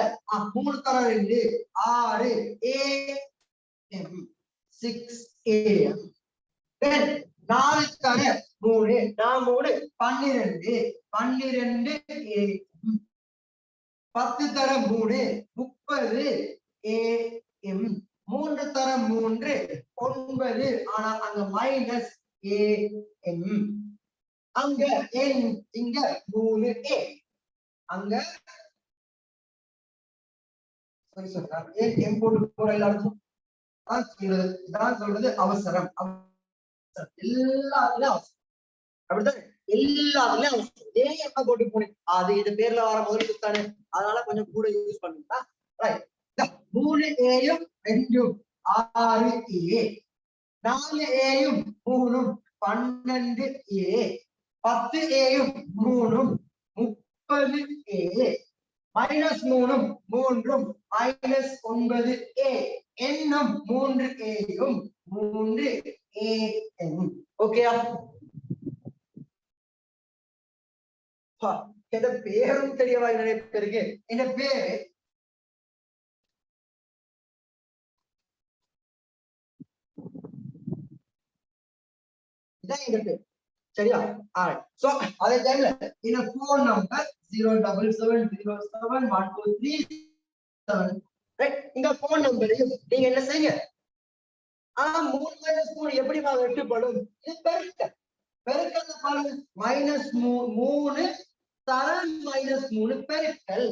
S1: 3 தர 2 6 am 6am. then 4 தர 3 12 12 12am. 10 தர 3 30am. 3 தர 3 9. ஆனா அங்க -am. அங்க n. இங்க 3a. அங்க m போட்டு போற எல்லாருக்கும் தான் சொல்றது அவசரம். எல்லாத்துலயும் அவசரம். அப்படித்தான் எல்லாத்துலயும் அவசரம். ஏன் எப்ப போட்டு போனேன்? அது இது பேர்ல வர முதல் தானே, அதனால கொஞ்சம் கூட யூஸ் பண்ணுங்க. 3am 2 6a. 4am 3 12a. 10am 3 30a. -3 3 -9a. என்னும் 3am 3am. ஓகேயா? என் பேரும் தெரியவா நிறைய பேருக்கு. என் பேரு இதான் எங்க பேர். சரியா? சோ அதே டைம்ல இந்த போன் நம்பர் 077071237. ரைட். இந்த போன் நம்பரையும் நீங்க என்ன செய்யுங்க, 3 -3 எப்படி வெட்டுப்படும்? இது பெருக்கல். பெருக்கல் பாருங்க. -3 தர -3 பெருக்கல்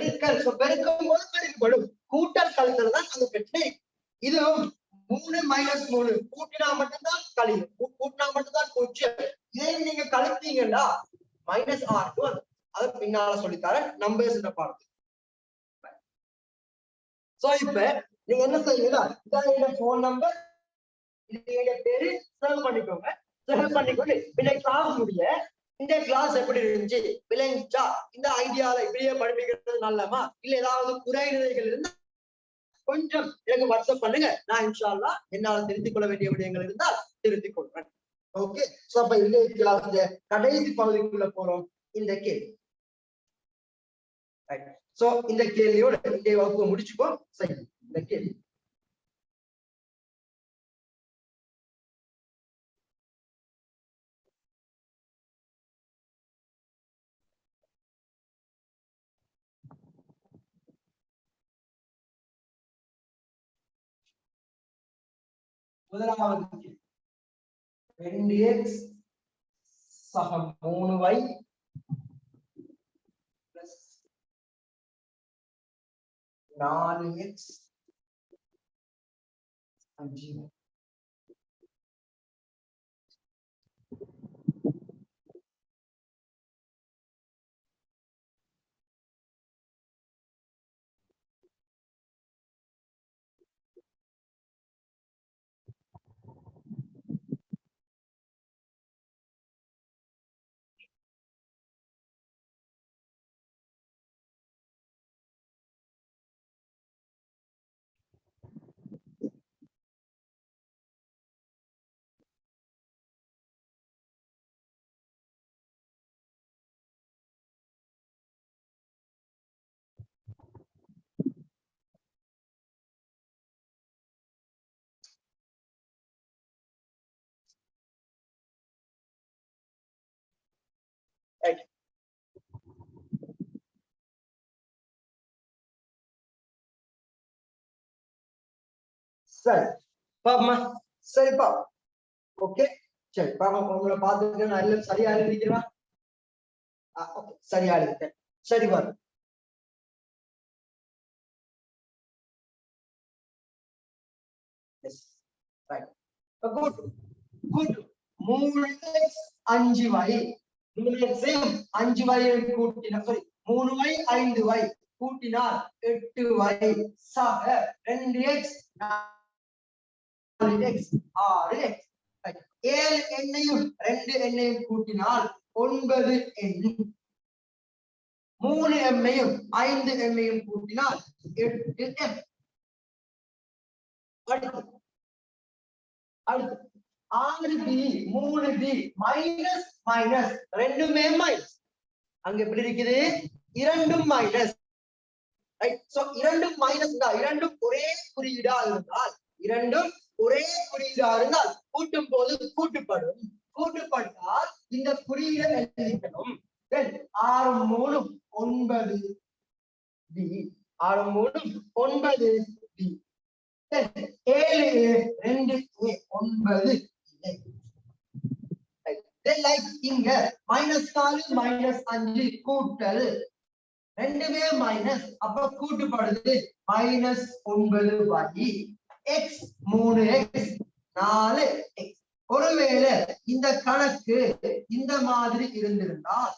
S1: பெருக்கல் பெருக்கும் போது பெருக்கப்படும், கூட்டல் கழித்தல் தான் அந்த பிரச்சனை. இதுவும் 3 - 3 கூட்டினா மட்டும்தான் கழியும், கூட்டினா மட்டும்தான் பூஜ்ஜியம். இதே நீங்க கழித்தீங்கன்னா -R2 அதை பின்னால சொல்லித்தரேன் நம்பர்ஸ் பாருங்க. சோ இப்ப நீங்க என்ன செய்யுங்கன்னா, இதான் என்னோட போன் நம்பர், இது என்னோட பேரு, சேவ் பண்ணிக்கோங்க. சேவ் பண்ணிக்கொண்டு இந்த கிளாஸ் முடிய இந்த கிளாஸ் எப்படி இருந்துச்சு விளைஞ்சா, இந்த ஐடியால இப்படியே படிப்பிக்கிறது நல்லமா இல்ல ஏதாவது குறைநிலைகள் இருந்தா கொஞ்சம் எனக்கு வாட்ஸ்அப் பண்ணுங்க. நான் இன்ஷா அல்லாஹ் என்னால திருத்திக் கொள்ள வேண்டிய விடயங்கள் இருந்தால் திருத்திக் கொள்றேன். ஓகே, சோ அப்ப இந்த கிளாஸ்ல கடைசி பகுதிக்குள்ள போறோம். இந்த கேள்வி, சோ இந்த கேள்வியோட இந்த வகுப்பு முடிச்சுக்கோ. சரி, இந்த கேள்வி முதலாவது 2x சக 3y பிளஸ் 4x 5y. சரி பாப்பமா, சரிப்பா. ஓகே சரி பாப்பா, உங்களை பார்த்துட்டு நான் எல்லாம் சரியா எழுதிக்கிறேன். ஓகே சரியா எழுதிட்டேன். சரி பாரு, S right, good good. 3x 5y, 3x 5y கூட்டினா, சாரி 3y 5y கூட்டினால் 8y சக 2x 4x 6x. 7 எண்ணையும் 2 எண்ணையும் கூட்டினால் 9 எண்ணும், 3 எம்மையும் 5 எம்மையும் கூட்டினால் 8 எம். அடுத்து 6b 3b மைனஸ் மைனஸ் ரெண்டுமே மைனஸ். அங்க எப்படி இருக்குது? இரண்டும் மைனஸ். ரைட், சோ இரண்டும் மைனஸ் தான், இரண்டும் ஒரே குறியீடா இருந்தால், இரண்டும் ஒரே குறியீடா இருந்தால் கூட்டும் போது கூட்டுப்படும். கூட்டுப்பட்டால் இந்த குறியீடை எழுதிக்கணும். 6 3 9b, 6 3 9b, 7 2 9. இங்க -4 -5 கூட்டல் ரெண்டுமே மைனஸ், அப்ப கூட்டுப்படுது -9y x 3x 4x. ஒருவேளை இந்த கணக்கு இந்த மாதிரி இருந்திருந்தால்,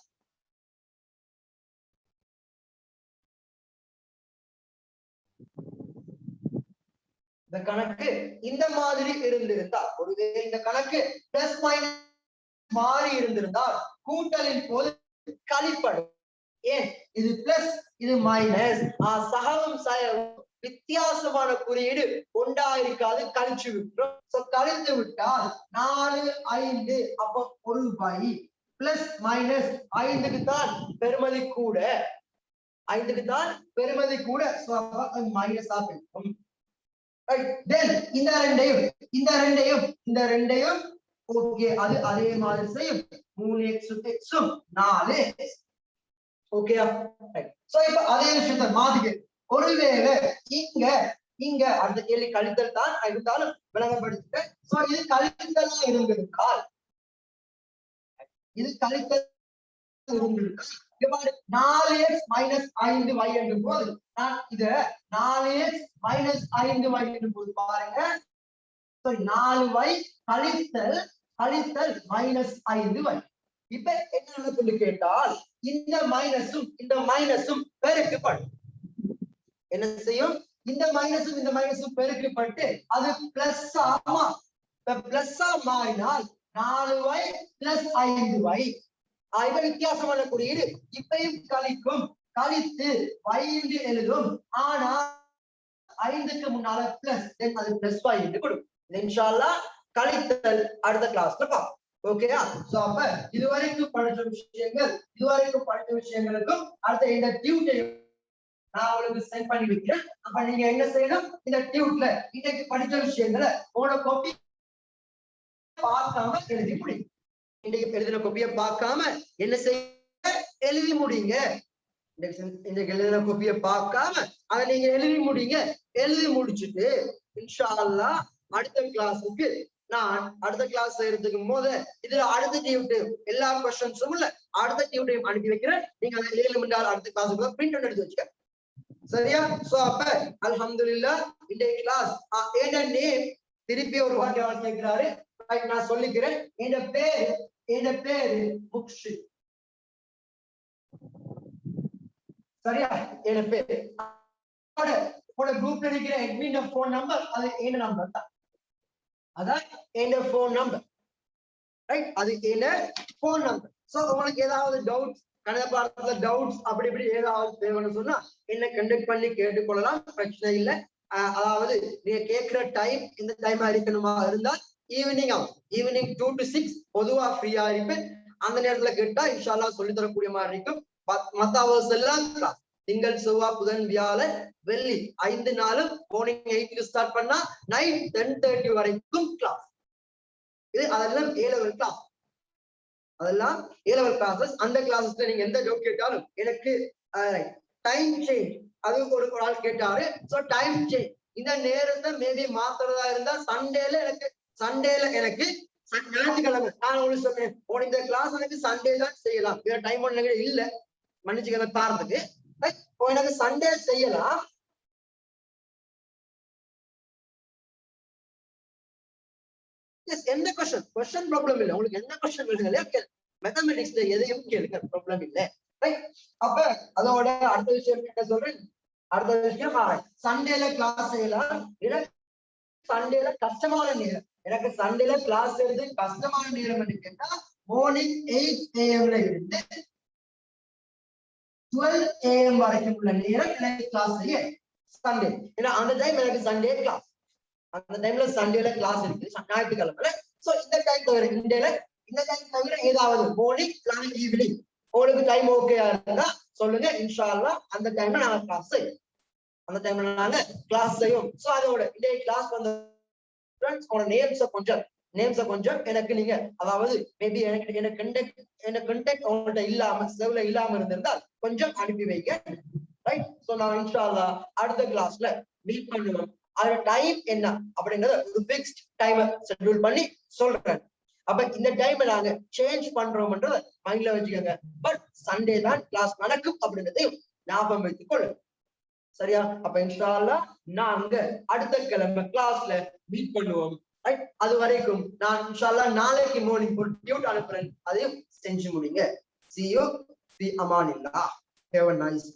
S1: இந்த கணக்கு இந்த மாதிரி இருந்திருந்தால், ஒருவேளை இந்த கணக்கு பிளஸ் மைனஸ் மாறி இருந்திருந்தால் கூட்டலின் போது கழிப்படும். ஏன் இது பிளஸ் இது மைனஸ், சகமும் சயமும் வித்தியாசமான குறியீடு ஒன்றா இருக்காது, கழிச்சு விட்டுரும். கழித்து விட்டால் 4 5, அப்ப 1y பிளஸ் மைனஸ் 5க்கு தான் பெருமதி கூட, 5க்கு தான் பெருமதி கூட, மைனஸ் ஆக இருக்கும். இந்த ரெண்டையும் ஓகே, அது அதே மாதிரி செய்யும். 3x 4x. ஓகே, சோ இப்ப அதே விஷயத்தை மாத்திக்க. ஒருவேளை இங்க அந்த கேள்வி கழித்தல் தான் இருந்தாலும் விளங்கப்படுத்திட்டேன். சோ இது கழித்தலா இருந்திருக்கால், இது கழித்தல் இருந்திருக்கால் 4x மைனஸ் 5y என்று போது நான் இத 4x மைனஸ் 5y என்று போது பாருங்க 4y கழித்தல் மைனஸ் 5y. இப்ப என்ன நடக்குது கேட்டால் இந்த மைனஸும் பெருக்கப்படும். என்ன செய்யும்? இந்த மைனஸும் பெருக்கப்பட்டு அது பிளஸ் ஆமா. பிளஸ் மாறினால் 4y பிளஸ் 5y. இவ வித்தியாசமான குறியீடு. இப்பையும் கழித்து y என்று எழுதும். ஆனா 5க்கு முன்னால பிளஸ், அது பிளஸ் y என்று கொடுக்கும். இன்ஷா அல்லாஹ் கழித்தல் அடுத்த கிளாஸ்ல பார்ப்போம். ஓகேயா? சோ அப்ப இதுவரைக்கும் படிச்ச விஷயங்களுக்கும் அடுத்த இந்த டியூட்டை நான் உங்களுக்கு சென்ட் பண்ணி வைக்கிறேன். அப்ப நீங்க என்ன செய்யணும்? இந்த டியூட்ல இன்னைக்கு படிச்ச விஷயங்களை உங்களோட காப்பி பார்க்காம எழுதி முடியும். இன்னைக்கு எழுதின காப்பியை பார்க்காம என்ன செய்ய எழுதி முடியுங்க. இன்னைக்கு எழுதின காப்பியை பார்க்காம அதை நீங்க எழுதி முடியுங்க. எழுதி முடிச்சுட்டு இன்ஷா அல்லாஹ் அடுத்த கிளாஸுக்கு நான் அடுத்த கிளாஸ் செய்யறதுக்கு போது இதுல அடுத்த டியூட் எல்லா கொஸ்டின்ஸும் இல்ல அடுத்த டியூட்டையும் அனுப்பி வைக்கிறேன். நீங்க அதை 7 மணி அடுத்த கிளாஸுக்கு பிரிண்ட் அவுட் எடுத்து வச்சுக்க. சரியா? சோ அப்ப அல்ஹம்துலில்லாஹ் இந்த கிளாஸ் ஏட நேம் திருப்பி ஒரு வாட்டி அவர் கேட்கிறாரு. நான் சொல்லிக்கிறேன். என் பேரு முக்ஷித். சரியா? என் பேரு உங்களோட குரூப்ல இருக்கிற அட்மின் போன் நம்பர் அது என்ன நம்பர் தான். அதான் என்ன போன் நம்பர். ரைட்? அது என்ன போன் நம்பர். சோ உங்களுக்கு ஏதாவது டவுட்ஸ் கணித பாடத்துல டவுட்ஸ் அப்படி இப்படி ஏதாவது தேவைன்னு சொன்னா என்ன கண்டக்ட் பண்ணி கேட்டுக்கொள்ளலாம். பிரச்சனை இல்லை. அதாவது நீங்க கேட்கிற டைம் இந்த டைமா இருக்கணுமா இருந்தால் ஈவினிங் 2 to 6 பொதுவா ஃப்ரீயா இருப்பேன். அந்த நேரத்துல கேட்டா இன்ஷா அல்லாஹ் சொல்லி தரக்கூடிய மாதிரி இருக்கும். மத்த ஹவர்ஸ் எல்லாம் திங்கள் செவ்வாய் புதன் வியாழன் வெள்ளி 5 நாளும் மார்னிங் 8க்கு ஸ்டார்ட் பண்ணா நைட் 10:30 வரைக்கும் கிளாஸ். அதெல்லாம் A-level கிளாஸ். கிளாஸஸ். அந்த கிளாஸஸ்ல நீங்க எந்த டவுட் கேட்டாலும் எனக்கு டைம் சேஞ்ச் அது ஒரு ஆள் கேட்டாரு. சோ டைம் சேஞ்ச் இந்த நேரத்தை மேபி மாத்துறதா இருந்தா சண்டேல எனக்கு ஞாயிற்றுக்கிழமை நான் உங்களுக்கு சொன்னேன் இந்த கிளாஸ் எனக்கு சண்டே தான் செய்யலாம். வேற டைம் ஒண்ணு இல்ல மன்னிச்சுக்க தாரதுக்கு. எனக்கு சண்டே செய்யலாம். எந்த கொஸ்டின் ப்ராப்ளம் இல்லை. உங்களுக்கு என்ன கொஸ்டின் வேணுங்களோ மேத்தமெட்டிக்ஸ்ல எதையும் கேளுங்க, ப்ராப்ளம் இல்லை. அப்ப அதோட அடுத்த விஷயம் என்ன சொல்றேன்? அடுத்த விஷயம் சண்டேல கிளாஸ் செய்யலாம். சண்டேல கஷ்டமான நேரம். எனக்கு சண்டேல கிளாஸ் எடுத்து கஷ்டமான நேரம் கேட்டா மார்னிங் 8 AM இருந்து 12 AM வரைக்கும் உள்ள நேரம் எனக்கு கிளாஸ் செய்ய சண்டே. ஏன்னா அந்த டைம் எனக்கு சண்டே கிளாஸ். அந்த டைம்ல சண்டேல கிளாஸ் இருக்கு ஞாயிற்றுக்கிழமை. சோ இந்த டைம் தவிர இந்த டைம் தவிர ஏதாவது மார்னிங் இல்ல ஈவினிங் உங்களுக்கு டைம் ஓகேயா இருந்தா சொல்லுங்க. இன்ஷா அல்லாஹ் அந்த டைம்ல நாங்க கிளாஸ் செய்வோம். அந்த டைம்ல நாங்க கிளாஸ் செய்வோம். சோ அதோட இந்த கிளாஸ் வந்து நேம்ஸ கொஞ்சம் எனக்கு நீங்க அதாவது மேபி எனக்கு கண்டெக்ட் உங்கள்ட்ட இல்லாம செவ்ல இல்லாம இருந்திருந்தால் கொஞ்சம் அனுப்பி வைங்க. ரைட்? சோ நான் இன்ஷா அல்லாஹ் அடுத்த கிளாஸ்ல மீட் பண்ணுவோம். அதோட டைம் என்ன அப்படிங்கறத ஒரு பிக்ஸ்ட் டைம் ஷெட்யூல் பண்ணி சொல்றேன். அப்ப இந்த டைம் நாங்க சேஞ்ச் பண்றோம்ன்றத மைண்ட்ல வச்சுக்கோங்க. பட் சண்டே தான் கிளாஸ் நடக்கும் அப்படின்றதையும் ஞாபகம் வைத்துக் கொள்ளுங்க. சரியா? அப்ப இன்ஷா அல்லாஹ் நாங்க அடுத்த கிழமை கிளாஸ்ல மீட் பண்ணுவோம். அது வரைக்கும் நான் இன்ஷா அல்லாஹ் நாளைக்கு மார்னிங் ஒரு டியூட் அனுப்புறேன். அதையும் செஞ்சு முடிங்க. See you. Be amanillah. Have a nice